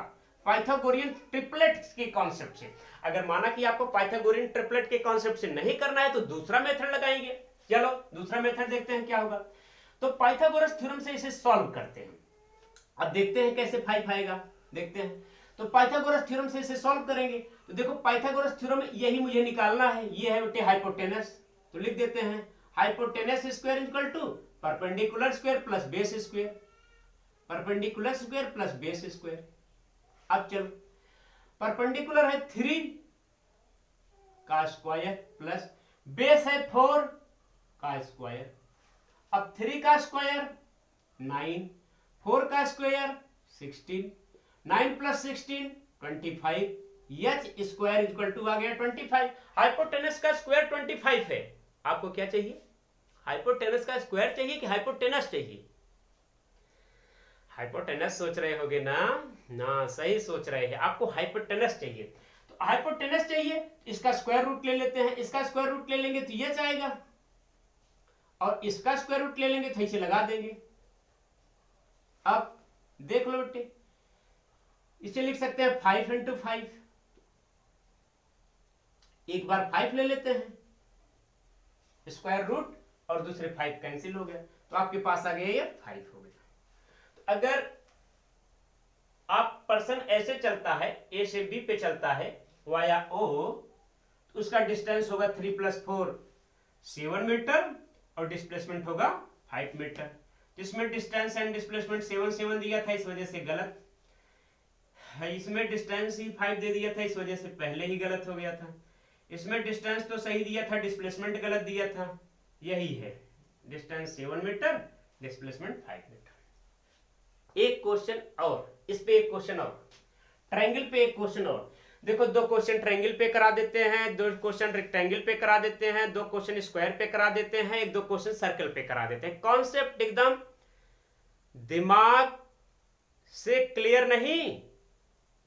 पाइथागोरियन ट्रिपलेट्स के कॉन्सेप्ट से। अगर माना कि आपको पाइथागोरियन ट्रिपलेट के कॉन्सेप्ट से नहीं करना है तो दूसरा मेथड लगाएंगे। चलो दूसरा मेथड देखते हैं क्या होगा। तो पाइथागोरस थ्योरम से इसे सॉल्व करते हैं। अब देखते हैं कैसे 5 आएगा, देखते हैं। तो पाइथागोरस थ्योरम से इसे सॉल्व करेंगे। तो देखो पाइथागोरस थ्योरम में यही मुझे निकालना है, ये है बेटे हाइपोटेनस। तो लिख देते हैं hypotenuse square equal to perpendicular square plus base square, perpendicular square plus base square. अब चलो परपेंडिकुलर है 3 का स्क्वायर प्लस बेस है 4 का स्क्वायर। अब 3 का स्क्वायर 9, 4 का square 16, 9 plus 16 25, H square equal to आ गया 25। हाइपोटेनस का स्क्वायर 25 है। आपको क्या चाहिए? हाइपोटेनस का स्क्वायर चाहिए कि हाइपोटेनस चाहिए? हाइपोटेनस सोच रहे होगे ना, ना सही सोच रहे हैं, आपको हाइपोटेनस चाहिए। तो हाइपोटेनस चाहिए, इसका स्क्वायर रूट ले लेते हैं, इसका स्क्वायर रूट ले लेंगे तो ये जाएगा, और इसका स्क्वायर रूट ले लेंगे तो इसे लगा देंगे। अब देख लो बेटे, इसे लिख सकते हैं 5 इंटू 5। एक बार 5 ले लेते हैं, स्क्वायर रूट और दूसरे 5 कैंसिल हो गया, तो आपके पास आ गया ये 5 हो गया। तो अगर आप पर्सन ऐसे चलता है, ए से बी पे चलता है वाया ओ, तो उसका डिस्टेंस होगा 3 + 4 7 मीटर और डिस्प्लेसमेंट होगा 5 मीटर। इसमें डिस्टेंस एंड डिस्प्लेसमेंट 7 7 दिया था, इस वजह से गलत है। इसमें डिस्टेंस ही 5 दे दिया था, इस वजह से पहले ही गलत हो गया था। इसमें डिस्टेंस तो सही दिया था, डिस्प्लेसमेंट गलत दिया था। यही है, डिस्टेंस 7 मीटर, डिस्प्लेसमेंट 5 मीटर। एक क्वेश्चन और, इस पे एक क्वेश्चन और, ट्रायंगल पे एक क्वेश्चन और। देखो 2 क्वेश्चन ट्रायंगल पे करा देते हैं, 2 क्वेश्चन रेक्टेंगल पे करा देते हैं, 2 क्वेश्चन स्क्वायर पे करा देते हैं, 1-2 क्वेश्चन सर्कल पे करा देते हैं। कॉन्सेप्ट एकदम दिमाग से क्लियर नहीं,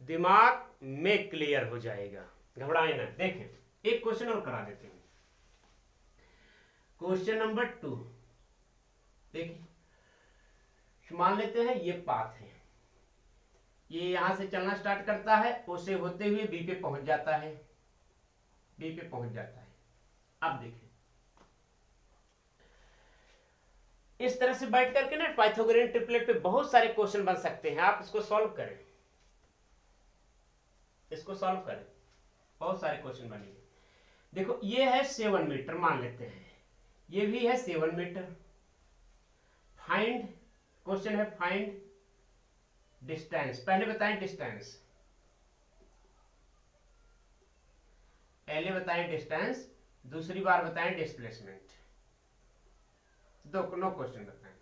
दिमाग में क्लियर हो जाएगा, घबराए ना। देखें एक क्वेश्चन और करा देते हैं, क्वेश्चन नंबर 2। देखिए मान लेते हैं ये पाथ है, ये यहां से चलना स्टार्ट करता है, उसे होते हुए बी पे पहुंच जाता है, बी पे पहुंच जाता है। अब देखें इस तरह से बैठ करके ना पाइथागोरियन ट्रिपलेट पे बहुत सारे क्वेश्चन बन सकते हैं। आप इसको सॉल्व करें, इसको सॉल्व करें, बहुत सारे क्वेश्चन बनेंगे। देखो ये है 7 मीटर मान लेते हैं, ये भी है 7 मीटर। फाइंड, क्वेश्चन है फाइंड डिस्टेंस। पहले बताएं डिस्टेंस, पहले बताएं डिस्टेंस, दूसरी बार बताएं डिस्प्लेसमेंट। नो क्वेश्चन बताएं,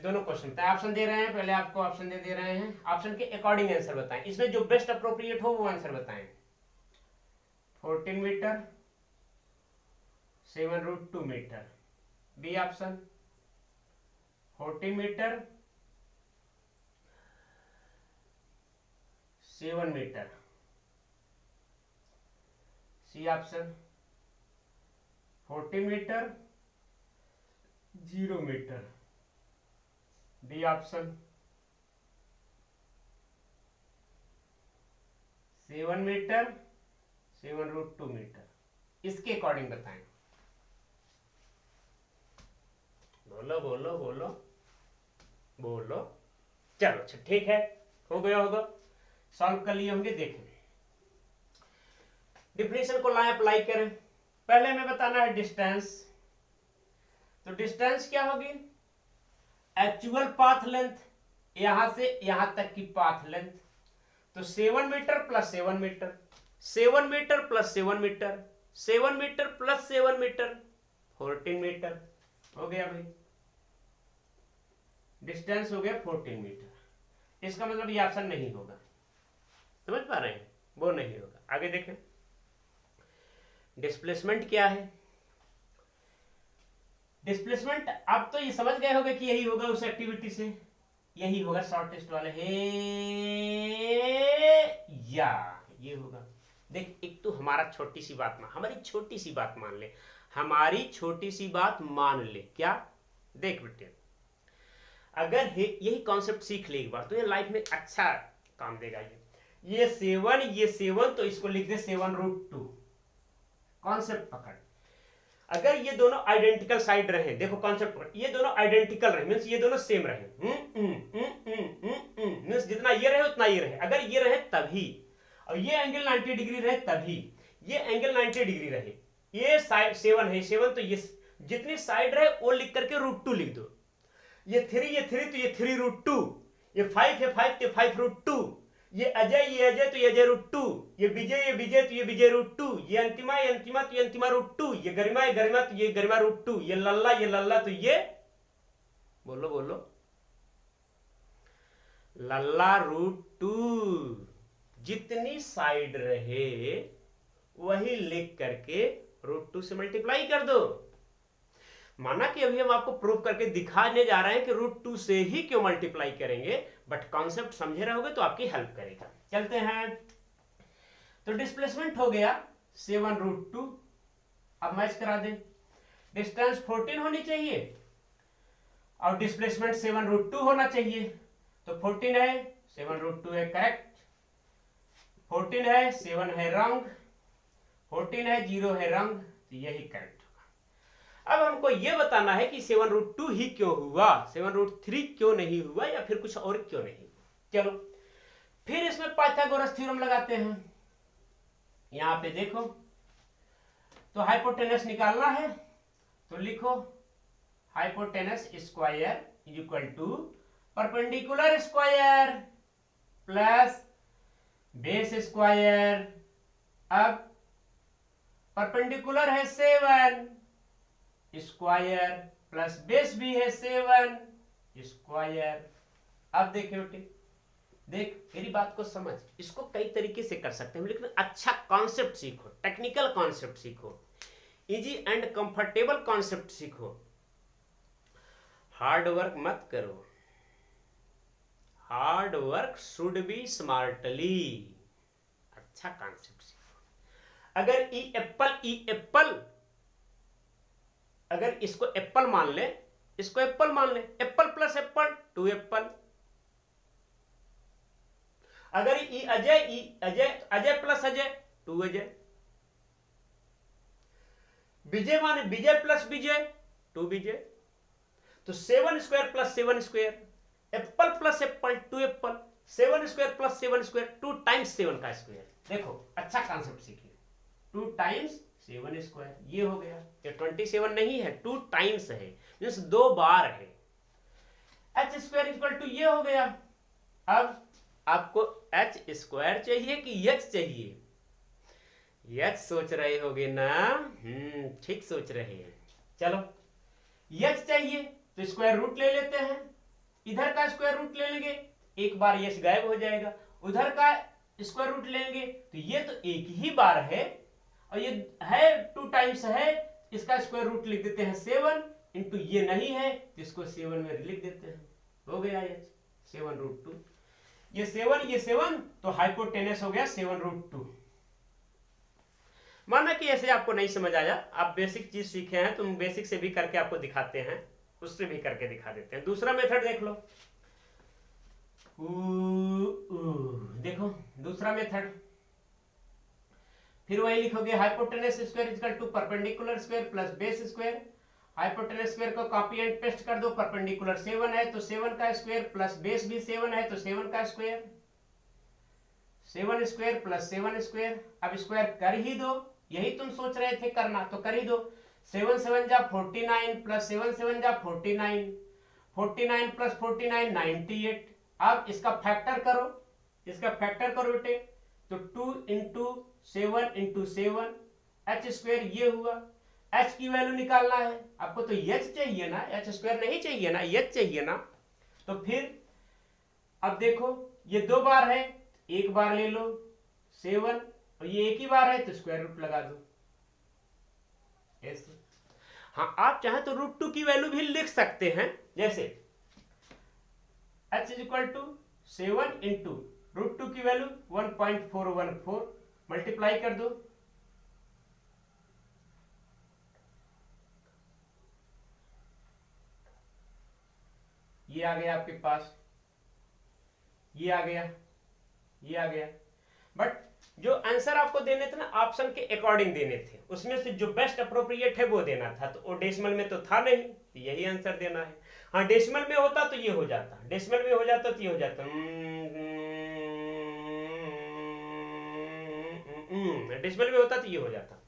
दोनों क्वेश्चन बताएं। ऑप्शन दे रहे हैं, पहले आपको ऑप्शन दे रहे हैं, ऑप्शन के अकॉर्डिंग आंसर बताएं, इसमें जो बेस्ट अप्रोप्रिएट हो वो आंसर बताएं। 14 metre, 7√2 metre, B option. 14 metre, 7 metre, C option. 40 metre, 0 metre, D option. 7 metre, 7√2 metre, इसके अकॉर्डिंग बताएं। बोलो बोलो बोलो बोलो। चलो अच्छा ठीक है, हो गया होगा, सॉल्व कर लिए होंगे। देखें डिफिनेशन को लाएं, अप्लाई करें। पहले हमें बताना है डिस्टेंस, तो डिस्टेंस क्या होगी? एक्चुअल पाथ लेंथ, यहां से यहां तक की पाथ लेंथ। तो 7 metre plus 7 metre, 7 metre plus 7 metre, 7 metre plus 7 metre, 14 metre हो गया भाई। डिस्टेंस हो गया 14 मीटर। इसका मतलब ये ऑप्शन नहीं होगा, समझ पा रहे हैं? वो नहीं होगा। आगे देखें डिस्प्लेसमेंट क्या है। डिस्प्लेसमेंट अब तो ये समझ गए होंगे कि यही होगा उस एक्टिविटी से, यही होगा शॉर्टेस्ट वाला है या ये होगा। देख एक तो हमारा छोटी सी बात हमारी छोटी सी बात मान ले, हमारी छोटी सी बात मान ले। क्या? देख बेटे अगर यही कॉन्सेप्ट सीख ले एक बार तो ये लाइफ में अच्छा काम देगा। ये 7 ये 7, तो इसको लिख दे 7√2। कॉन्सेप्ट पकड़, अगर ये दोनों आइडेंटिकल साइड रहे, देखो कॉन्सेप्ट पकड़, ये दोनों आइडेंटिकल रहे मींस ये दोनों सेम रहे, मींस जितना ये रहे उतना ये रहे। अगर ये रहे तभी, और ये एंगल 90 डिग्री रहे तभी, ये एंगल 90 डिग्री रहे, ये साइड 7 है 7, तो ये जितनी साइड रहे वो लिख करके √2 लिख दो। ये 3 तो ये 3√2, ये 5 है 5 तो 5√2, ये अजय तो ये अजय√2, ये विजय तो ये विजय√2, ये अंतिमा तो ये अंतिमा√2, ये गरिमा तो ये गरिमा√2, ये लल्ला तो ये बोलो बोलो लल्ला√2। जितनी साइड रहे वही लिख करके √2 से मल्टीप्लाई कर दो। माना कि अभी हम आपको प्रूव करके दिखाने जा रहे हैं कि √2 से ही क्यों मल्टीप्लाई करेंगे, बट कॉन्सेप्ट समझे रहोगे तो आपकी हेल्प करेगा। चलते हैं, तो डिस्प्लेसमेंट हो गया 7√2। अब मैच करा दे, डिस्टेंस 14 होनी चाहिए और डिस्प्लेसमेंट 7√2 होना चाहिए। तो 14 है 7√2 है करेक्ट, 14 है 7 है रॉन्ग, 14 है 0 है रॉन्ग, तो यही करेक्ट। अब हमको ये बताना है कि 7√2 ही क्यों हुआ, 7√3 क्यों नहीं हुआ, या फिर कुछ और क्यों नहीं। चलो फिर इसमें पाइथागोरस थ्योरम लगाते हैं। यहां पे देखो, तो हाइपोटेनस निकालना है, तो लिखो hypotenuse square is equal to perpendicular square plus base square. अब परपेंडिकुलर है 7 स्क्वायर प्लस बेस भी है 7 स्क्वायर। अब देखिए बेटे, देख मेरी बात को समझ, इसको कई तरीके से कर सकते हैं, लेकिन अच्छा कॉन्सेप्ट सीखो, टेक्निकल कॉन्सेप्ट सीखो, इजी एंड कंफर्टेबल कॉन्सेप्ट सीखो, हार्ड वर्क मत करो। Hard work should be smartly. अच्छा कॉन्सेप्ट सीखो। अगर ई एप्पल, अगर इसको एप्पल मान ले, इसको एप्पल मान ले, एप्पल प्लस एप्पल 2 एप्पल। अगर ई अजय प्लस अजय 2 अजय। विजय माने विजय प्लस विजय 2 विजय। तो 7 square plus 7 square, Apple plus Apple 2 Apple, 7 square plus 7 square 2 times 7 का स्क्वायर। देखो अच्छा कॉन्सेप्ट सीखिए, 2 टाइम्स 7 स्क्वायर, ये हो गया। ये 27 नहीं है, 2 टाइम्स है, मींस 2 बार है। एच स्क्वायर इक्वल टू ये हो गया। अब आपको एच स्क्वायर चाहिए कि एच चाहिए? एच सोच रहे होगे ना? ठीक सोच रहे हैं। चलो एच चाहिए तो स्क्वायर रूट ले लेते हैं, इधर का स्क्वायर रूट ले लेंगे, एक बार एच गायब हो जाएगा। उधर का स्क्वायर रूट लेंगे तो ये तो एक ही बार है, और ये है 2 टाइम्स है, इसका स्क्वायर रूट लिख देते हैं 7 इंटू ये नहीं है तो इसको 7 में लिख देते हैं, हो गया एच 7√2। ये 7 तो हाइपोटेनस हो गया 7√2। माना कि ऐसे आपको नहीं समझ आया, आप बेसिक चीज सीखे हैं, तो बेसिक से भी करके आपको दिखाते हैं, उससे भी करके दिखा देते हैं। दूसरा मेथड देख लो। देखो दूसरा मेथड, फिर वही लिखोगे hypotenuse square equal to perpendicular square plus base square. Hypotenuse square को कॉपी एंड पेस्ट कर दो, परपेंडिकुलर 7 है तो 7 का स्क्वायर प्लस बेस भी 7 है तो 7 का स्क्वायर, 7 स्क्वायर प्लस 7 स्क्वायर। अब स्क्वायर कर ही दो, यही तुम सोच रहे थे करना तो कर ही दो। 7 7 जा 49 प्लस 7 7 जा 49, 49 प्लस 49 98। अब इसका फैक्टर करो, इसका फैक्टर करो बेटे, तो 2 इंटू 7 इंटू 7 एच स्क्वायर ये हुआ। एच की वैल्यू निकालना है आपको, तो एच चाहिए ना, एच स्क्वायर नहीं चाहिए ना, एच चाहिए ना। तो फिर अब देखो ये 2 बार है, एक बार ले लो 7, और ये एक ही बार है तो स्क्वायर रूट लगा दो ऐसे। हाँ आप चाहें तो √2 की वैल्यू भी लिख सकते हैं, जैसे h is equal to 7 into √2 की वैल्यू 1.414, मल्टीप्लाई कर दो, ये आ गया आपके पास, ये आ गया, ये आ गया। बट जो आंसर आपको देने थे ना, ऑप्शन के अकॉर्डिंग देने थे, उसमें से जो बेस्ट अप्रोप्रिएट है वो देना था, तो वो डेसिमल में तो था नहीं, तो यही आंसर देना है। हाँ डेसिमल में होता तो ये हो जाता, डेसिमल में हो जाता तो ये हो जाता, डेसिमल में होता तो ये हो जाता।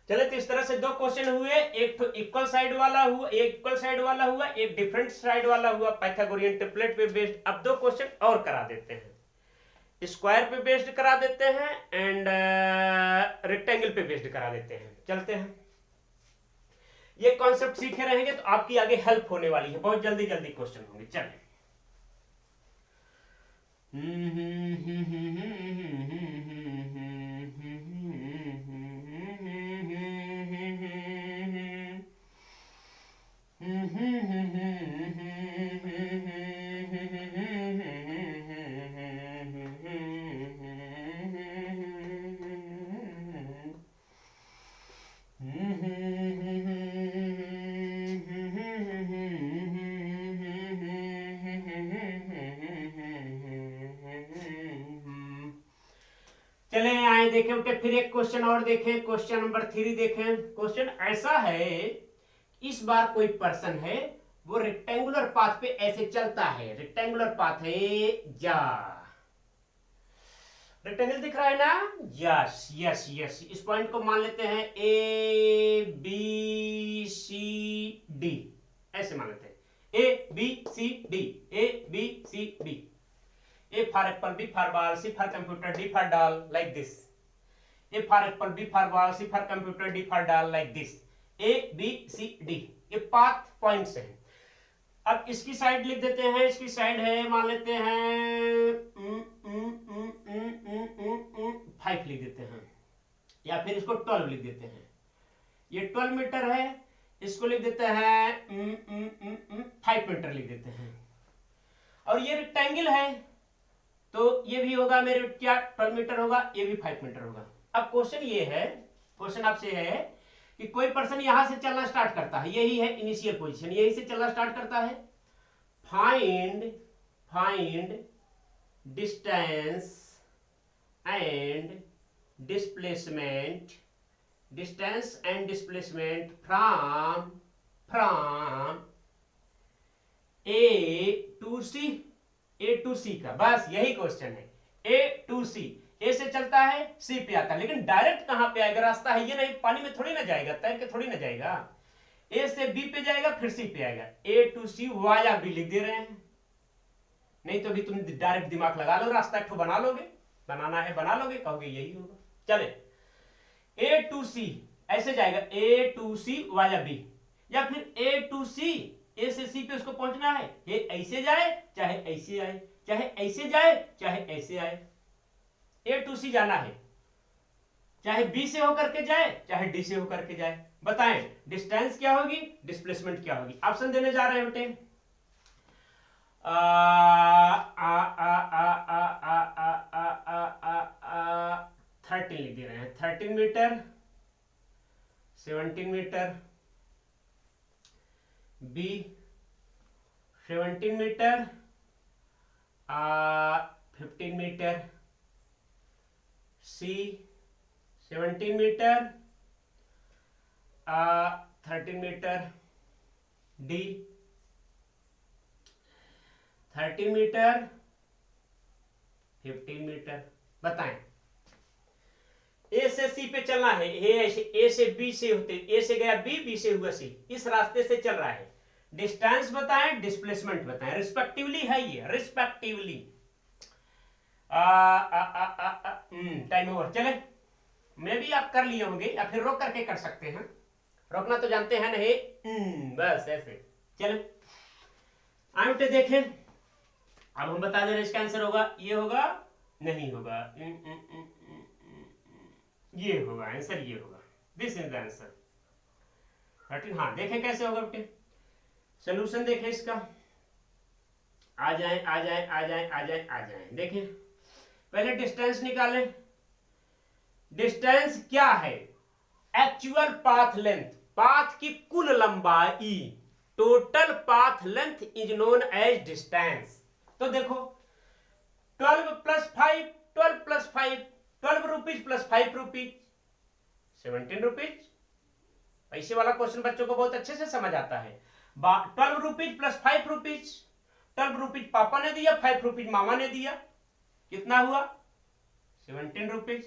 चले तो इस तरह से 2 क्वेश्चन हुए, एक तो इक्वल साइड वाला हुआ, एक इक्वल साइड वाला हुआ, एक डिफरेंट साइड वाला हुआ, पाइथागोरियन टेम्पलेट पे बेस्ड। अब 2 क्वेश्चन और करा देते हैं, स्क्वायर पे बेस्ड करा देते हैं एंड रेक्टेंगल पे बेस्ड करा देते हैं। चलते हैं, ये कॉन्सेप्ट सीखे रहेंगे तो आपकी आगे हेल्प होने वाली है, बहुत जल्दी जल्दी क्वेश्चन होंगे। चलें चले आए देखें बेटे, फिर एक क्वेश्चन और देखें, क्वेश्चन नंबर 3 देखें। क्वेश्चन ऐसा है इस बार कोई पर्सन है वो रेक्टेंगुलर पाथ पे ऐसे चलता है, रेक्टेंगुलर पाथ है जा, रेक्टेंगल दिख रहा है ना, यस यस यस, इस पॉइंट को मान लेते हैं ए बी सी डी, ऐसे मान लेते हैं A B C D, A B C D, A for apple, B for ball, C for computer, D for doll, like this, A for apple, B for ball, C for computer, D for doll, like this, A B C D, ये path points हैं। अब इसकी side लिख देते हैं, इसकी side है मान लेते हैं 5 लिख देते हैं, या फिर इसको 12 लिख देते हैं, ये 12 मीटर है, इसको लिख देते हैं 5 मीटर लिख देते हैं, और ये रेक्टेंगल है तो ये भी होगा मेरे क्या 12 मीटर होगा, ये भी 5 मीटर होगा। अब क्वेश्चन ये है, क्वेश्चन आपसे है कि कोई पर्सन यहां से चलना स्टार्ट करता है, यही है इनिशियल पोजीशन, यही से चलना स्टार्ट करता है, find distance and displacement, distance and displacement from A to C का, बस यही क्वेश्चन है, ए टू सी, ए से चलता है सी पे आता है, लेकिन डायरेक्ट कहां पे आएगा, रास्ता है ये नहीं, पानी में थोड़ी ना जाएगा, तैर के थोड़ी ना जाएगा, ए से बी पे जाएगा फिर सी पे आएगा, ए टू सी वाया बी लिख दे रहे हैं, नहीं तो भी तुम डायरेक्ट दिमाग लगा लो, रास्ता एक बना लोगे, बनाना है बना लोगे, कहोगे यही होगा। चले ए टू सी ऐसे जाएगा, ए टू सी वाया बी, या फिर ए टू सी, ए से सी पे उसको पहुंचना है, ये ऐसे जाए चाहे ऐसे आए, चाहे ऐसे जाए चाहे ऐसे आए, ए टू सी जाना है, चाहे बी से होकर के जाए चाहे डी से होकर के जाए। बताएं डिस्टेंस क्या होगी, डिस्प्लेसमेंट क्या होगी, ऑप्शन देने जा रहे हैं बेटे। 13 लिख दे रहे हैं, 13 metre, 17 metre, B 17 metre, 15 metre, C 17 metre, 13 metre, D 13 metre, 15 metre. बताएं ए से सी पे चलना है, ए से बी से होते, ए से गया बी, बी से हुआ सी, इस रास्ते से चल रहा है, डिस्टेंस बताएं, डिस्प्लेसमेंट बताएं, रिस्पेक्टिवली है ये, रिस्पेक्टिवली। टाइम ओवर, चले मैं भी आप कर लिए होंगे या फिर रोक करके कर सकते हैं, रोकना तो जानते हैं नहीं, बस ऐसे चले आउट देखें। अब हम बता दे रहे इसका आंसर होगा, ये होगा नहीं होगा, ये होगा आंसर, ये होगा, दिस इज द आंसर 13। हाँ देखें कैसे होगा बेटे, सोल्यूशन देखें इसका, आ जाए आ जाए आ जाए आ जाए आ जाए। देखें पहले डिस्टेंस निकालें, डिस्टेंस क्या है, एक्चुअल पाथ लेंथ, पाथ की कुल लंबाई, total path length is known as distance. तो देखो 12 plus 5, 12 plus 5, 12 rupees plus 5 rupees, 17 rupees. ऐसे वाला क्वेश्चन बच्चों को बहुत अच्छे से समझ आता है। 12 रुपीज प्लस 5 रुपीज, 12 रुपीज पापा ने दिया, 5 रुपीज मामा ने दिया, कितना हुआ 17 रुपीज।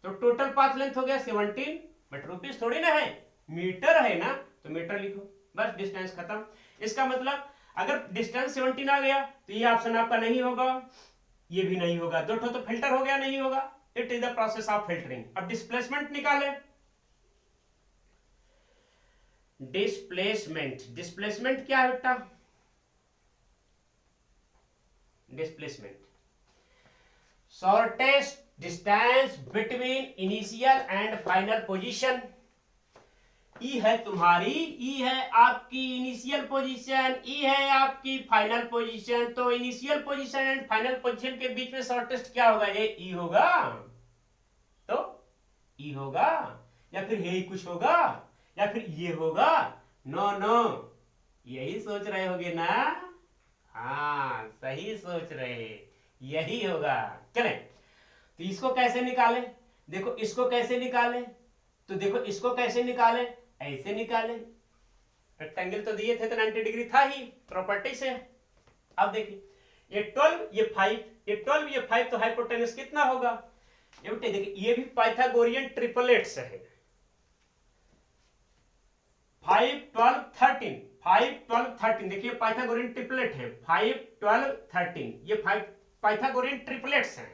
तो टोटल पाथ लेंथ हो गया 17, बट रुपीज थोड़ी ना है, मीटर है ना, तो मीटर लिखो, बस डिस्टेंस खत्म। इसका मतलब अगर डिस्टेंस 17 आ गया तो ये ऑप्शन आपका नहीं होगा, ये भी नहीं होगा, दो तो फिल्टर हो गया, नहीं होगा। It is the process of filtering. अब डिस्प्लेसमेंट निकाले, डिस्प्लेसमेंट, डिस्प्लेसमेंट क्या है बेटा, displacement shortest distance between initial and final position. ई है तुम्हारी, ई है आपकी इनिशियल पोजीशन, ई है आपकी फाइनल पोजीशन। तो initial position and final position के बीच में शॉर्टेस्ट क्या होगा, ये ई होगा, तो ई होगा, या फिर यही कुछ होगा, या फिर ये होगा। नो नो, यही सोच रहे होगे ना, हाँ सही सोच रहे, यही होगा। चले तो इसको कैसे निकाले, देखो इसको कैसे निकाले, तो देखो इसको कैसे निकाले, ऐसे निकाले, रेक्टेंगल तो दिए थे तो 90 डिग्री था ही, प्रॉपर्टी से। अब देखिए ये 12 ये 5, ये 12 ये 5, तो हाइपोटेनस कितना होगा? ये बेटे देखिए ये भी पाइथागोरियन ट्रिपलेट से है। 5 12 13, 5 12 13, देखिए पाइथागोरियन ट्रिपलेट है। 5 12 13 ये 5 पाइथागोरियन ट्रिपलेट्स हैं।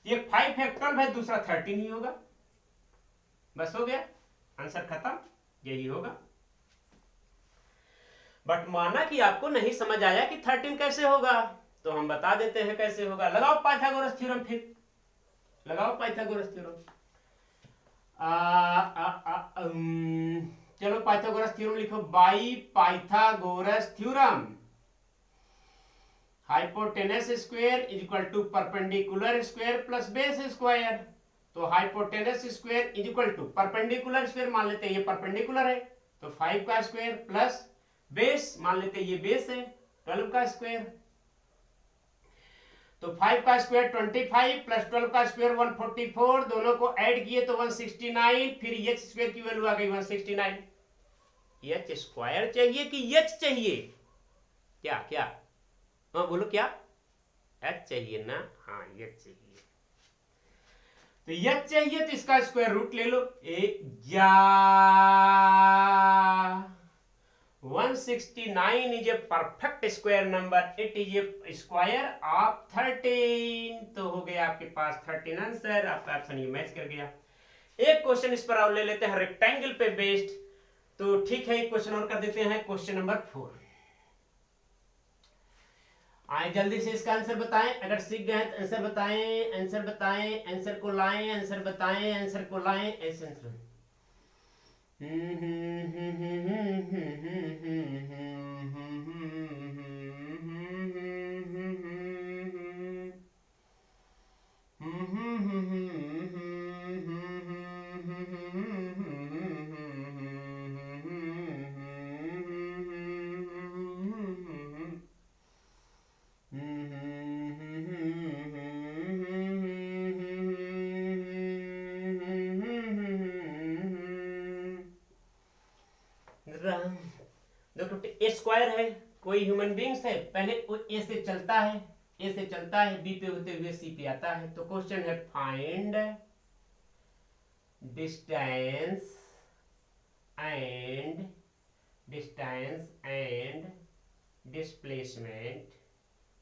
ये 5 है, 12 है, दूसरा 13 ही होगा। बस हो गया, आंसर खत्म, यही होगा। बट माना कि आपको नहीं समझ आया कि 13 कैसे होगा, तो हम बता देते हैं कैसे होगा। लगाओ पाइथागोरस थ्योरम, फिर लगाओ पाइथागोरस थ्योरम। चलो पाइथागोरस थ्योरम लिखो। By Pythagoras theorem hypotenuse square is equal to perpendicular square plus base square. तो hypotenuse square is equal to perpendicular square, मान लेते हैं ये परपेंडिकुलर है, तो 5 का स्क्वायर प्लस बेस, मान लेते हैं ये बेस है 12 का स्क्वायर। तो 5 का स्क्वायर 25 प्लस 12 का स्क्वायर 144, दोनों को ऐड किए तो 169, फिर एच स्क्वायर की वैल्यू आ गई 169। एच स्क्वायर चाहिए कि एच चाहिए? क्या क्या? हाँ बोलो, क्या एच चाहिए ना? हाँ एच चाहिए। तो एच चाहिए तो इसका स्क्वायर रूट ले लो। 169 is a perfect square number. It is a square of 13. तो हो गया आपके पास 13 आंसर। आपका ऑप्शन ये मैच कर गया। एक क्वेश्चन इस पर और ले लेते हैं रेक्टेंगल पे बेस्ड। तो ठीक है, एक क्वेश्चन और कर देते हैं, क्वेश्चन नंबर 4। आए जल्दी से इसका आंसर बताएं, अगर सीख गए तो आंसर बताएं, आंसर बताएं, आंसर को लाएं, आंसर बताएं, आंसर को लाएं, ऐसे आंसर। देखो ए स्क्वायर है, कोई ह्यूमन बींग्स है, पहले वो ए से चलता है, ए से चलता है, बी पे होते हुए सी पे आता है। तो क्वेश्चन है find distance and displacement,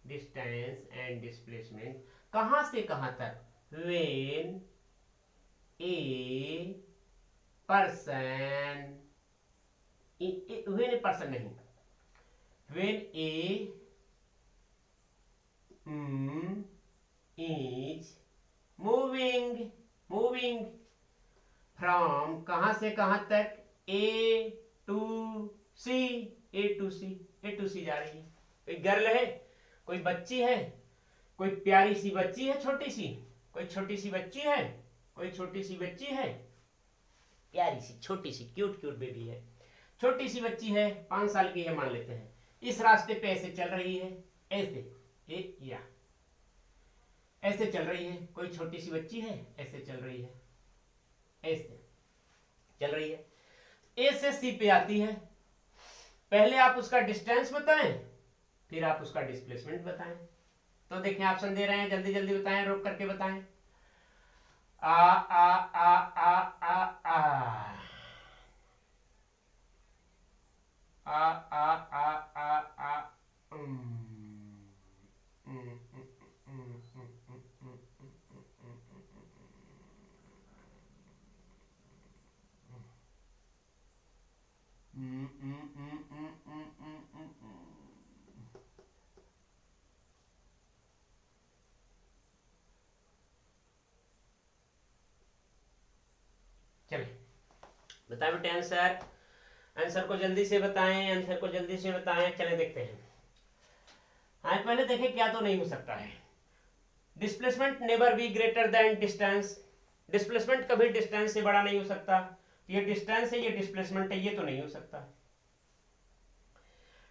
distance and displacement कहां से कहां तक? When a person, when a person नहीं, when A is moving from कहां से कहां तक? ए टू सी, ए टू सी जा रही है। कोई गर्ल है, कोई बच्ची है, कोई प्यारी सी बच्ची है, छोटी सी, कोई छोटी सी बच्ची है, कोई छोटी सी बच्ची है, प्यारी सी छोटी सी क्यूट बेबी है, छोटी सी बच्ची है, 5 साल की है मान लेते हैं। इस रास्ते पे ऐसे चल रही है, ऐसे या ऐसे चल रही है। कोई छोटी सी बच्ची है, ऐसे चल रही है, ऐसे चल रही है, ए से सी पे आती है। पहले आप उसका डिस्टेंस बताएं, फिर आप उसका डिस्प्लेसमेंट बताएं। तो देखें ऑप्शन दे रहे हैं, जल्दी जल्दी बताएं, रोक करके बताएं। आ आ आ आ आ आ आ आ आ आ आ चलिए बताएं बेटे आंसर, आंसर को जल्दी से बताएं, आंसर को जल्दी से बताएं। चले देखते हैं। हाँ पहले देखें क्या तो नहीं हो सकता है। Displacement never be greater than distance, displacement कभी डिस्टेंस से बड़ा नहीं हो सकता। ये डिस्टेंस है, ये डिस्प्लेसमेंट है, ये तो नहीं हो सकता।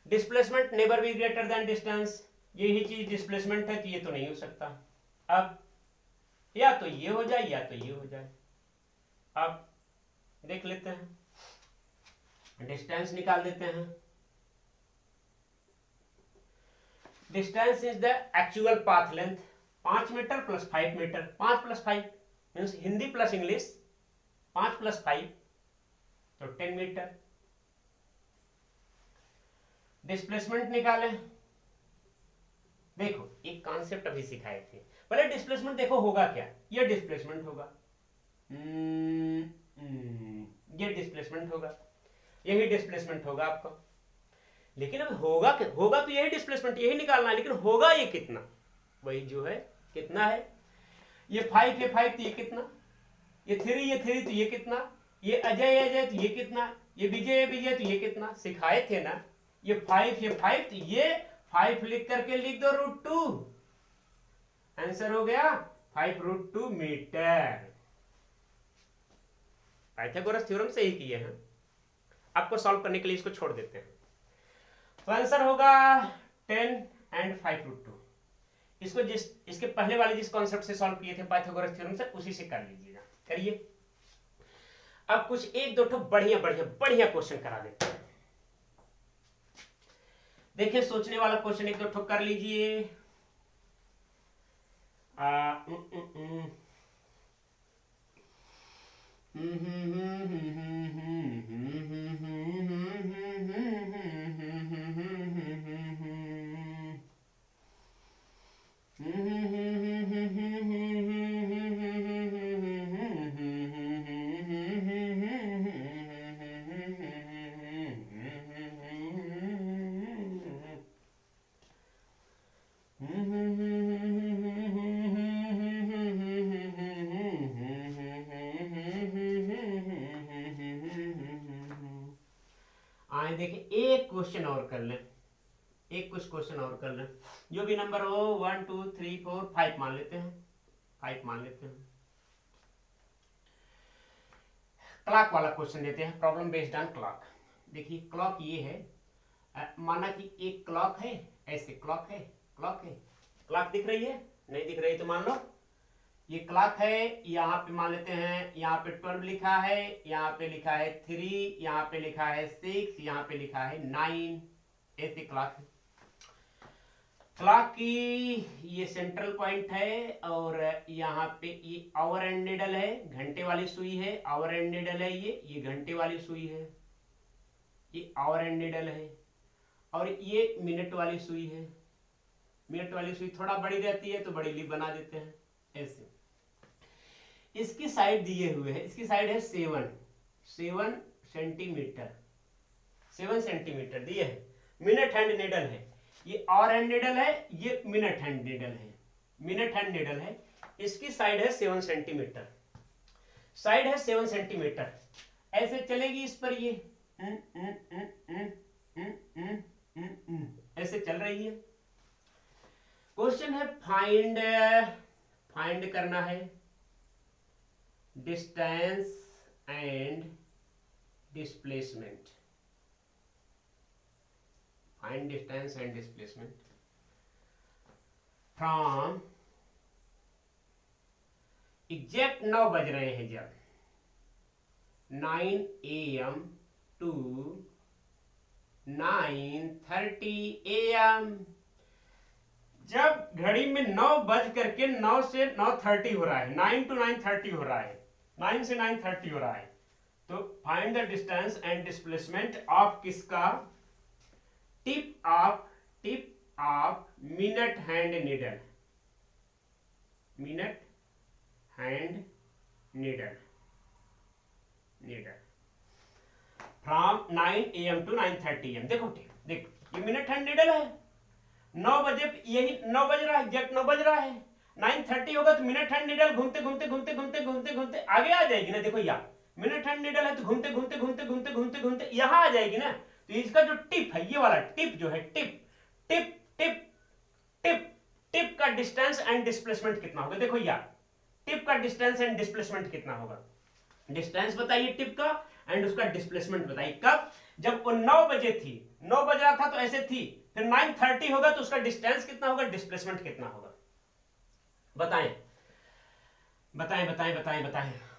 Displacement never be greater than distance, यही चीज डिस्प्लेसमेंट है, तो ये तो नहीं हो सकता। अब या तो ये हो जाए या तो ये हो जाए। अब देख लेते हैं। डिस्टेंस निकाल देते हैं। Distance is the actual path length, 5 metre plus 5 metre, 5 plus 5 means Hindi plus English 5 plus 5 तो 10 मीटर। डिस्प्लेसमेंट निकालें। देखो एक कॉन्सेप्ट अभी सिखाए थे, पहले डिस्प्लेसमेंट देखो होगा क्या, ये डिस्प्लेसमेंट होगा, ये डिस्प्लेसमेंट होगा, यही डिस्प्लेसमेंट होगा आपका। लेकिन अब होगा क्या, होगा तो यही डिस्प्लेसमेंट, यही निकालना है, लेकिन होगा ये कितना, वही जो है कितना है, ये 5 है 5 तो ये कितना, ये 3 तो ये कितना, ये अजय तो ये कितना, ये विजय तो ये कितना। सिखाए थे ना, ये 5 तो ये 5 लिख करके लिख दो √2, आंसर हो गया 5√2 मीटर। पाइथागोरस थ्योरम से ही किए हैं, आपको सॉल्व करने के लिए इसको छोड़ देते हैं। तो आंसर होगा 10 एंड 5√2। इसको इसके पहले वाले जिस कॉन्सेप्ट से सॉल्व किए थे पाइथागोरस थ्योरम से, उसी से कर लीजिएगा, करिए। अब कुछ एक दो ठो बढ़िया बढ़िया बढ़िया क्वेश्चन करा देते हैं। देखिए सोचने वाला क्वेश्चन एक दो ठो कर लीजिए। देखिए एक क्वेश्चन और कर लें, एक कुछ क्वेश्चन और कर लें, जो भी नंबर हो 1 2 3 4 5 मान लेते हैं, 5 मान लेते हैं। क्लॉक वाला क्वेश्चन देते हैं, प्रॉब्लम बेस्ड ऑन क्लॉक। देखिए क्लॉक ये है, माना कि एक क्लॉक है, ऐसे क्लॉक है, क्लॉक दिख रही है, नहीं दिख रही तो मान लो ये क्लॉक है। यहाँ पे मान लेते हैं, यहाँ पे 12 लिखा है, यहाँ पे लिखा है 3, यहाँ पे लिखा है 6, यहाँ पे लिखा है 9, ऐसे क्लॉक है। क्लॉक की ये सेंट्रल पॉइंट है, और यहाँ पे ये आवर एंड नीडल है, घंटे वाली सुई है, आवर एंड नीडल है, ये घंटे वाली सुई है, ये आवर एंड नीडल है, और ये मिनट वाली सुई है। मिनट वाली सुई थोड़ा बड़ी रहती है तो बड़ी लीफ बना देते हैं ऐसे। इसकी साइड दिए हुए है, इसकी साइड है 7 सेंटीमीटर, 7 सेंटीमीटर दिए है। मिनट हैंड नीडल है, ये आवर हैंड नीडल है, ये मिनट हैंड नीडल है, मिनट हैंड नीडल है। इसकी साइड है 7 सेंटीमीटर, साइड है 7 सेंटीमीटर, ऐसे चलेगी इस पर, ये ऐसे चल रही है। क्वेश्चन है फाइंड करना है distance and displacement, find distance and displacement from exact 9 बज रहे हैं जब 9 AM to 9:30 AM, जब घड़ी में 9 बज करके 9 से 9:30 हो रहा है, 9 to 9:30 हो रहा है, 9 से 9:30 हो रहा है, तो find the distance and displacement of किसका, tip of minute hand needle, minute hand needle from 9 AM to 9:30 AM। देखो देखो ये मिनट हैंड नीडल है, 9 बजे, यही 9 बज रहा है, एग्जैक्ट 9 बज रहा है, 9:30 होगा तो मिनट हैंड नीडल घूमते घूमते घूमते घूमते घूमते घूमते आगे आ जाएगी ना। देखो यहाँ मिनट हैंड नीडल है तो घूमते घूमते घूमते घूमते घूमते घूमते यहाँ आ जाएगी ना। तो इसका जो टिप है, ये वाला टिप जो है, tip tip tip tip tip का डिस्टेंस एंड डिस्प्लेसमेंट कितना होगा। देखो यहाँ टिप का डिस्टेंस एंड डिस्प्लेसमेंट कितना होगा, डिस्टेंस बताइए टिप का एंड उसका डिस्प्लेसमेंट बताइए। कब, जब वो 9 बजे थी, 9 बज रहा था तो ऐसे थी, फिर 9:30 होगा तो उसका डिस्टेंस कितना होगा, डिस्प्लेसमेंट कितना होगा, बताएं बताएं बताएं बताएं बताएं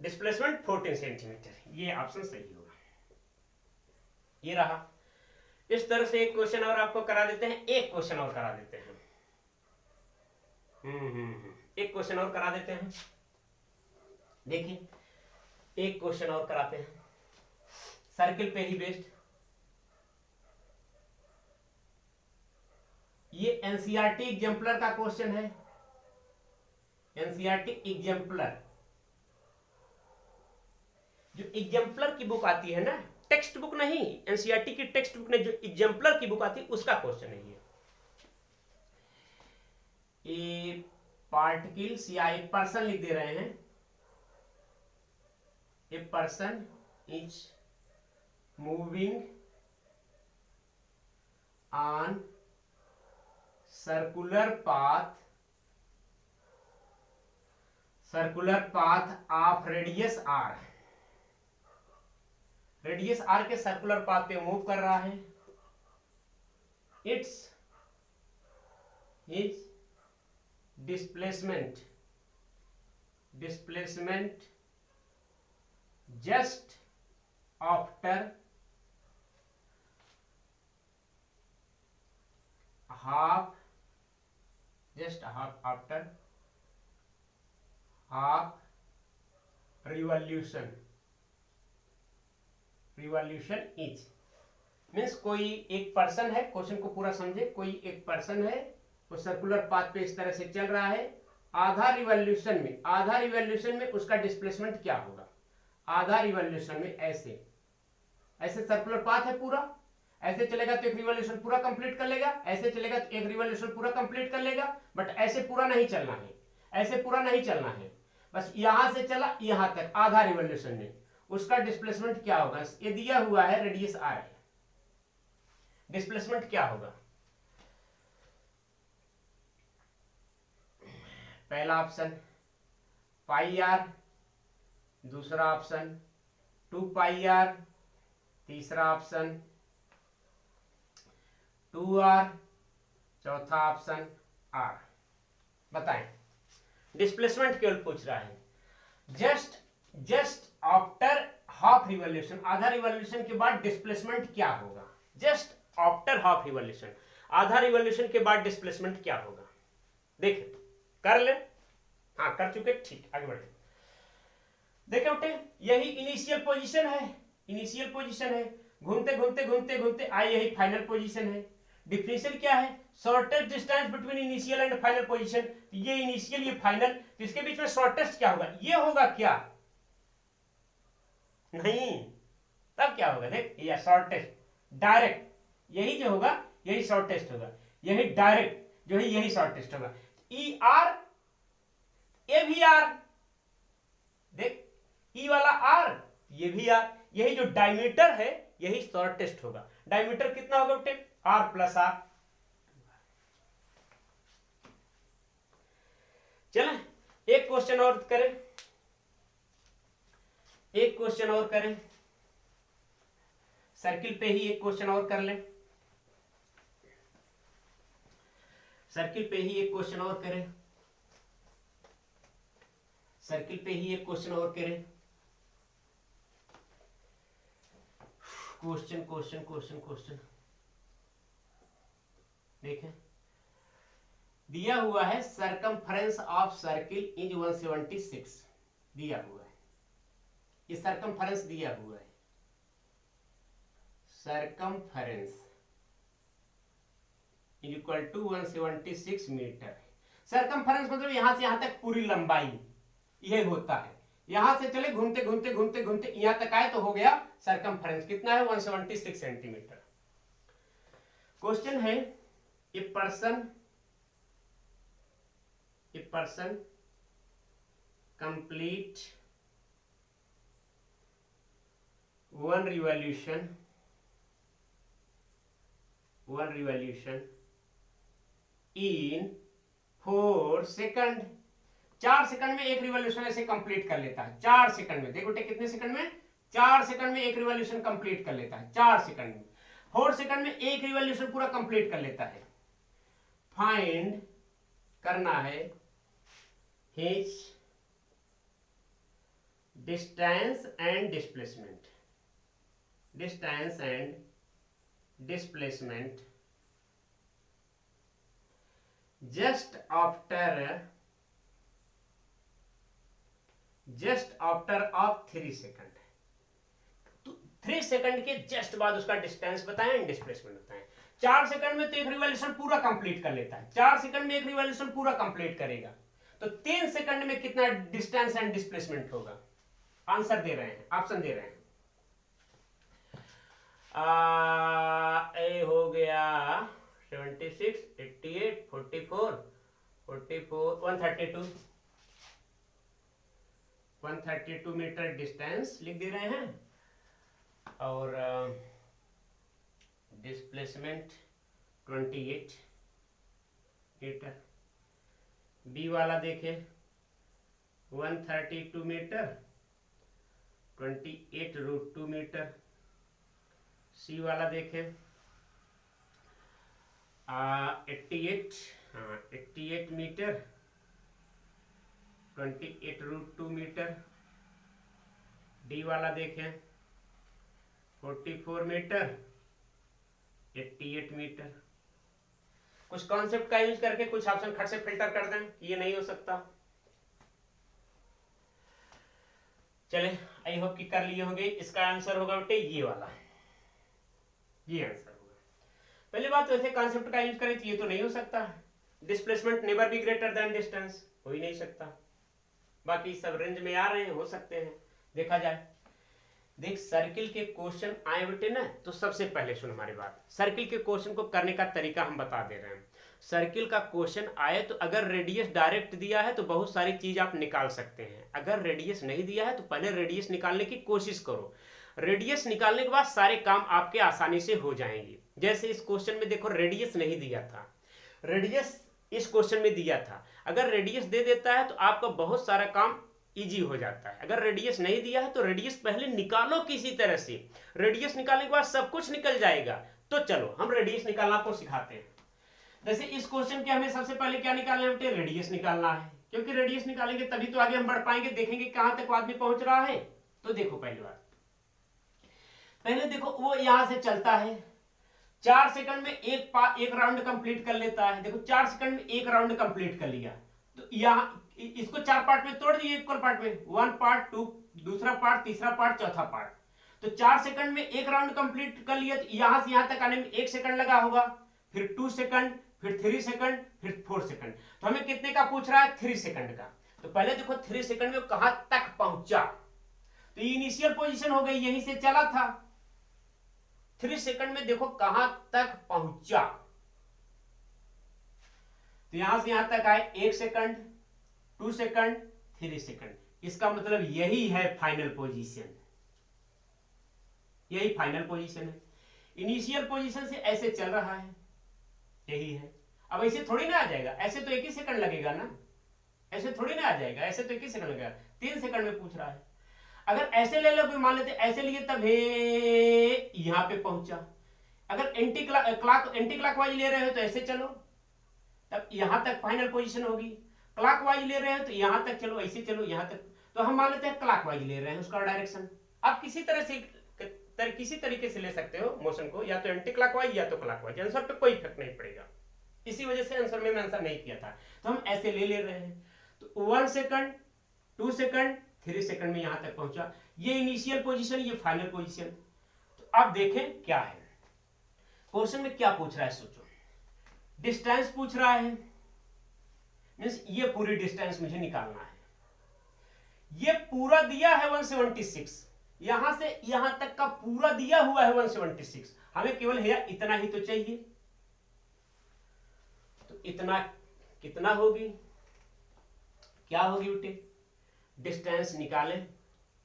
डिस्प्लेसमेंट 14 सेंटीमीटर, ये ऑप्शन सही होगा। ये रहा। इस तरह से एक क्वेश्चन और आपको करा देते हैं, एक क्वेश्चन और करा देते हैं। एक क्वेश्चन और करा देते हैं। देखिए एक क्वेश्चन और कराते हैं, सर्किल पे ही बेस्ड। ये एनसीईआरटी एग्जाम्पलर का क्वेश्चन है। एनसीईआरटी एग्जाम्पलर, जो एग्जाम्पलर की बुक आती है ना, टेक्स्ट बुक नहीं, एनसीईआरटी की टेक्स्ट बुक नहीं, जो एग्जाम्पलर की बुक आती है उसका क्वेश्चन है ये। ए पार्टिकल्स या एक पर्सन लिख दे रहे हैं, a person is moving on circular path of radius R. Radius R के सर्कुलर पाथ पे मूव कर रहा है। Its displacement just after half revolution is means कोई एक पर्सन है, क्वेश्चन को पूरा समझे, कोई एक पर्सन है वो सर्कुलर पाथ पे इस तरह से चल रहा है, आधा रिवॉल्यूशन में उसका डिस्प्लेसमेंट क्या होगा। आधा रिवॉल्यूशन में ऐसे सर्कुलर पाथ है पूरा, ऐसे चलेगा तो एक रिवॉल्यूशन पूरा कंप्लीट कर लेगा, ऐसे चलेगा तो एक रिवॉल्यूशन पूरा कंप्लीट कर लेगा, बट ऐसे पूरा नहीं चलना है, ऐसे पूरा नहीं चलना है, बस यहां से चला यहां तक आधा रिवॉल्यूशन में, उसका डिस्प्लेसमेंट क्या होगा। ये दिया हुआ है रेडियस आर है, डिस्प्लेसमेंट क्या होगा। पहला ऑप्शन पाई आर, दूसरा ऑप्शन 2 पाई आर, तीसरा ऑप्शन 2r, चौथा ऑप्शन r। बताएं, डिस्प्लेसमेंट केवल पूछ रहा है। जस्ट आफ्टर हाफ रिवॉल्यूशन, आधा रिवॉल्यूशन के बाद डिस्प्लेसमेंट क्या होगा। जस्ट आफ्टर हाफ रिवॉल्यूशन, आधा रिवॉल्यूशन के बाद डिस्प्लेसमेंट क्या होगा। देखें, कर ले, हाँ कर चुके, ठीक, आगे बढ़े। देखे बेटे, यही इनिशियल पोजीशन है, घूमते घूमते घूमते घूमते आए, यही फाइनल पोजीशन है। डिफरेंशियल क्या है, shortest distance between initial and final position. ये इनिशियल, ये फाइनल, तो इसके बीच में शॉर्टेस्ट क्या होगा, ये होगा क्या, नहीं, तब क्या होगा, देख, ये शॉर्टेस्ट डायरेक्ट, यही जो होगा यही शॉर्टेस्ट होगा, यही डायरेक्ट जो है यही शॉर्टेस्ट होगा। ई आर, ए भी आर, देख ई वाला आर, ये भी आर, यही जो डायमीटर है यही शॉर्टेस्ट होगा। डायमीटर कितना होगा बेटे, आर प्लस आर। चले एक क्वेश्चन और करें, सर्किल पे ही एक क्वेश्चन और कर लें, सर्किल पे ही एक क्वेश्चन और करें, क्वेश्चन देखें, दिया हुआ है सरकमफ्रेंस ऑफ सर्किल इज 176, दिया हुआ है, ये सरकमफ्रेंस दिया हुआ है, circumference is equal to 176 metre. Circumference मतलब यहां से यहां तक पूरी लंबाई, यह होता है, यहां से चले घूमते घूमते घूमते घूमते यहां तक आए तो हो गया सरकमफ्रेंस, कितना है 176 सेंटीमीटर। क्वेश्चन है, a person complete one revolution in 4 second. 4 second में एक रिवॉल्यूशन ऐसे कंप्लीट कर लेता है, 4 सेकंड में। देखो कितने सेकंड में, 4 सेकंड में एक रिवॉल्यूशन कंप्लीट कर लेता है, 4 सेकंड में। 4 सेकंड में एक रिवॉल्यूशन पूरा कंप्लीट कर लेता है। फाइंड करना है his distance and displacement, distance and displacement just after of 3 second. तो 3 सेकंड के जस्ट बाद उसका डिस्टेंस बताएं एंड डिस्प्लेसमेंट बताएं। 4 सेकंड में तो एक रिवॉल्यूशन पूरा कंप्लीट कर लेता है, 4 सेकंड में एक रिवॉल्यूशन पूरा कंप्लीट करेगा, तो 3 सेकंड में कितना डिस्टेंस एंड डिस्प्लेसमेंट होगा? आंसर दे रहे हैं, ऑप्शन दे रहे हैं। ए हो गया 76, 88, 44, 132, 132 मीटर डिस्टेंस लिख दे रहे हैं, और डिस्प्लेसमेंट 28 मीटर। बी वाला देखें 132 मीटर, 28√2 मीटर। सी वाला देखें 88 मीटर, 28√2 मीटर। डी वाला देखें 44 मीटर, 88 मीटर। कुछ कॉन्सेप्ट का यूज करके कुछ ऑप्शन खट से फिल्टर कर दें कि ये नहीं हो सकता। चले, आई होप कि कर लिए होंगे। इसका आंसर होगा बेटे ये वाला, ये आंसर होगा। पहली बात तो ऐसे कॉन्सेप्ट का यूज करें तो ये तो नहीं हो सकता। Displacement never be greater than distance, हो ही नहीं सकता। बाकी सब रेंज में आ रहे हैं, हो सकते हैं, देखा जाए। देख, सर्किल के क्वेश्चन आए बेटे ना, तो सबसे पहले सुन हमारी बात। सर्किल के क्वेश्चन को करने का तरीका हम बता दे रहे हैं। सर्किल का क्वेश्चन आए तो अगर रेडियस डायरेक्ट दिया है तो बहुत सारी चीज आप निकाल सकते हैं। अगर रेडियस नहीं दिया है तो पहले रेडियस निकालने की कोशिश करो। रेडियस निकालने के बाद सारे काम आपके आसानी से हो जाएंगे। जैसे इस क्वेश्चन में देखो रेडियस नहीं दिया था, रेडियस इस क्वेश्चन में दिया था। अगर रेडियस दे देता है तो आपका बहुत सारा काम इजी हो जाता है। अगर रेडियस नहीं दिया है तो रेडियस पहले निकालो किसी तरह से। रेडियस निकालने के बाद सब कुछ निकल जाएगा। तो चलो हम रेडियस निकालना आपको सिखाते हैं। जैसे इस क्वेश्चन के हमें सबसे पहले क्या निकालना है? रेडियस निकालना है, क्योंकि रेडियस निकालेंगे तभी तो आगे हम बढ़ पाएंगे, देखेंगे कहां तक आदमी पहुंच रहा है। तो देखो पहली बात, पहले देखो वो यहां से चलता है, 4 सेकंड में एक राउंड कंप्लीट कर लेता है। देखो 4 सेकंड में एक राउंड कंप्लीट कर लिया। तो यहाँ इसको 4 पार्ट में तोड़ दिए, इक्वल पार्ट में, 1 पार्ट, 2 दूसरा पार्ट, तीसरा पार्ट, चौथा पार्ट। तो 4 सेकंड में एक राउंड कंप्लीट कर लिया। तो यहां से यहां तक आने में 1 सेकंड लगा होगा, फिर 2 सेकंड, फिर 3 सेकंड, फिर 4 सेकंड। तो हमें कितने का पूछ रहा है? 3 सेकंड का। तो पहले देखो 3 सेकंड में कहां तक पहुंचा। तो इनिशियल पोजीशन हो गई, यहीं से चला था। 3 सेकंड में देखो कहां तक पहुंचा। तो यहां से यहां तक आए 1 सेकंड, 2 सेकंड, 3 सेकंड। इसका मतलब यही है फाइनल पोजीशन, यही फाइनल पोजीशन है। इनिशियल पोजीशन से ऐसे चल रहा है, यही है। अब ऐसे थोड़ी ना आ जाएगा, ऐसे तो 1 ही सेकंड लगेगा ना, ऐसे थोड़ी ना आ जाएगा, ऐसे तो 1 ही सेकंड लगेगा। 3 सेकंड में पूछ रहा है। अगर ऐसे ले लो, मान लेते ऐसे लिए, तब यहां पे पहुंचा। अगर एंटी क्लॉकवाइज ले रहे हो तो ऐसे चलो, तब यहां तक फाइनल पोजीशन होगी। क्लॉकवाइज ले रहे हो तो यहां तक चलो, ऐसे चलो यहां तक। तो हम मान लेते हैं क्लॉकवाइज ले रहे हैं उसका डायरेक्शन। आप किसी तरीके से ले सकते हो मोशन को, या तो एंटी क्लॉकवाइज या तो क्लॉकवाइज। आंसर पे कोई इफेक्ट नहीं पड़ेगा। इसी वजह से आंसर में आंसर नहीं किया था। तो हम ऐसे ले रहे हैं। तो 1 सेकंड, 2 सेकंड, 3 सेकंड में यहां तक पहुंचा। ये इनिशियल पोजीशन, ये फाइनल पोजीशन। तो अब देखें क्या है क्वेश्चन में, क्या पूछ रहा है सोचो। डिस्टेंस पूछ रहा है, मींस ये पूरी डिस्टेंस मुझे निकालना है। ये पूरा दिया है 176, यहां से यहां तक का पूरा दिया हुआ है 176। हमें केवल है इतना ही तो चाहिए। तो इतना कितना होगी, क्या होगी बेटे? डिस्टेंस निकालें।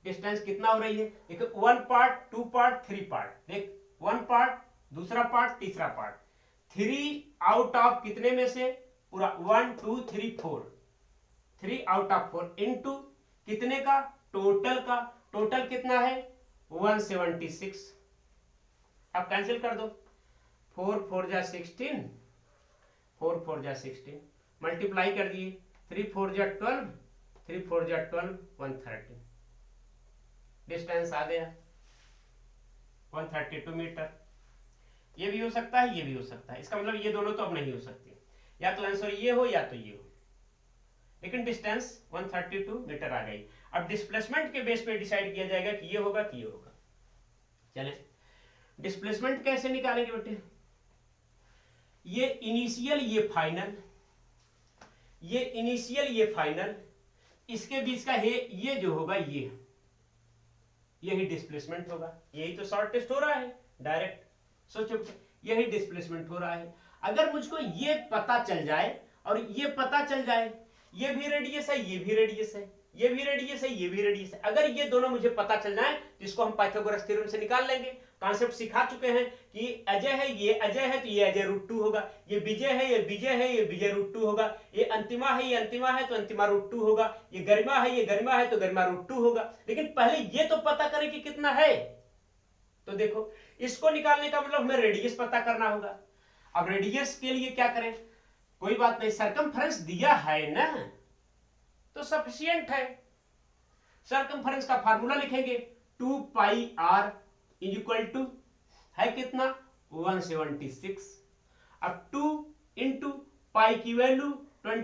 डिस्टेंस कितना हो रही है? देखो 1 पार्ट, 2 पार्ट, 3 पार्ट। देख 1 पार्ट, दूसरा पार्ट, तीसरा पार्ट। 3 आउट ऑफ कितने में से? पूरा 1 2 3 4, 3 आउट ऑफ 4 इनटू कितने का? टोटल का। टोटल कितना है? 176। अब कैंसिल कर दो। 4 4 जा 16, 4 4 जा 16, मल्टीप्लाई कर दिए। 3 4 जा 12, 3 4 जा 12, 130। डिस्टेंस आ गया 132 मीटर। ये भी हो सकता है, ये भी हो सकता है, इसका मतलब ये दोनों तो अब नहीं हो सकती, या तो आंसर ये हो या तो ये हो, लेकिन डिस्टेंस 132 मीटर आ गई। अब डिस्प्लेसमेंट के बेस पे डिसाइड किया जाएगा कि ये होगा कि ये होगा। चले डिस्प्लेसमेंट कैसे निकालेंगे बेटे, ये इनिशियल ये फाइनल, ये इनिशियल ये फाइनल, इसके बीच का ये जो होगा यही डिस्प्लेसमेंट होगा। यही तो शॉर्ट टेस्ट हो रहा है डायरेक्ट, सोचो यही डिस्प्लेसमेंट हो रहा है। अगर मुझको ये पता चल जाए और ये पता चल जाए ये भी रेडियस है, ये भी रेडियस है, ये भी रेडियस है, ये भी रेडियस है, अगर ये दोनों मुझे पता चल जाए तो इसको हम पाइथागोरस थ्योरम से निकाल लेंगे। कॉन्सेप्ट सिखा चुके हैं कि अजय है, ये अजय है तो ये अजय √2 होगा, ये विजय है, ये विजय है, ये विजय √2 होगा, ये अंतिमा है, ये अंतिमा है तो अंतिमा √2 होगा, ये गरिमा है, ये गरिमा है तो गरिमा √2 होगा। लेकिन पहले ये तो पता करें कि कितना है। तो देखो इसको निकालने का मतलब हमें रेडियस पता करना होगा। अब रेडियस के लिए क्या करें, कोई बात नहीं, सरकमफ्रेंस दिया है ना तो सफिशिएंट है। सरकमफ्रेंस का फार्मूला लिखेंगे 2πr इक्वल टू है कितना 176। अब 2 इंटू पाई की वैल्यू 20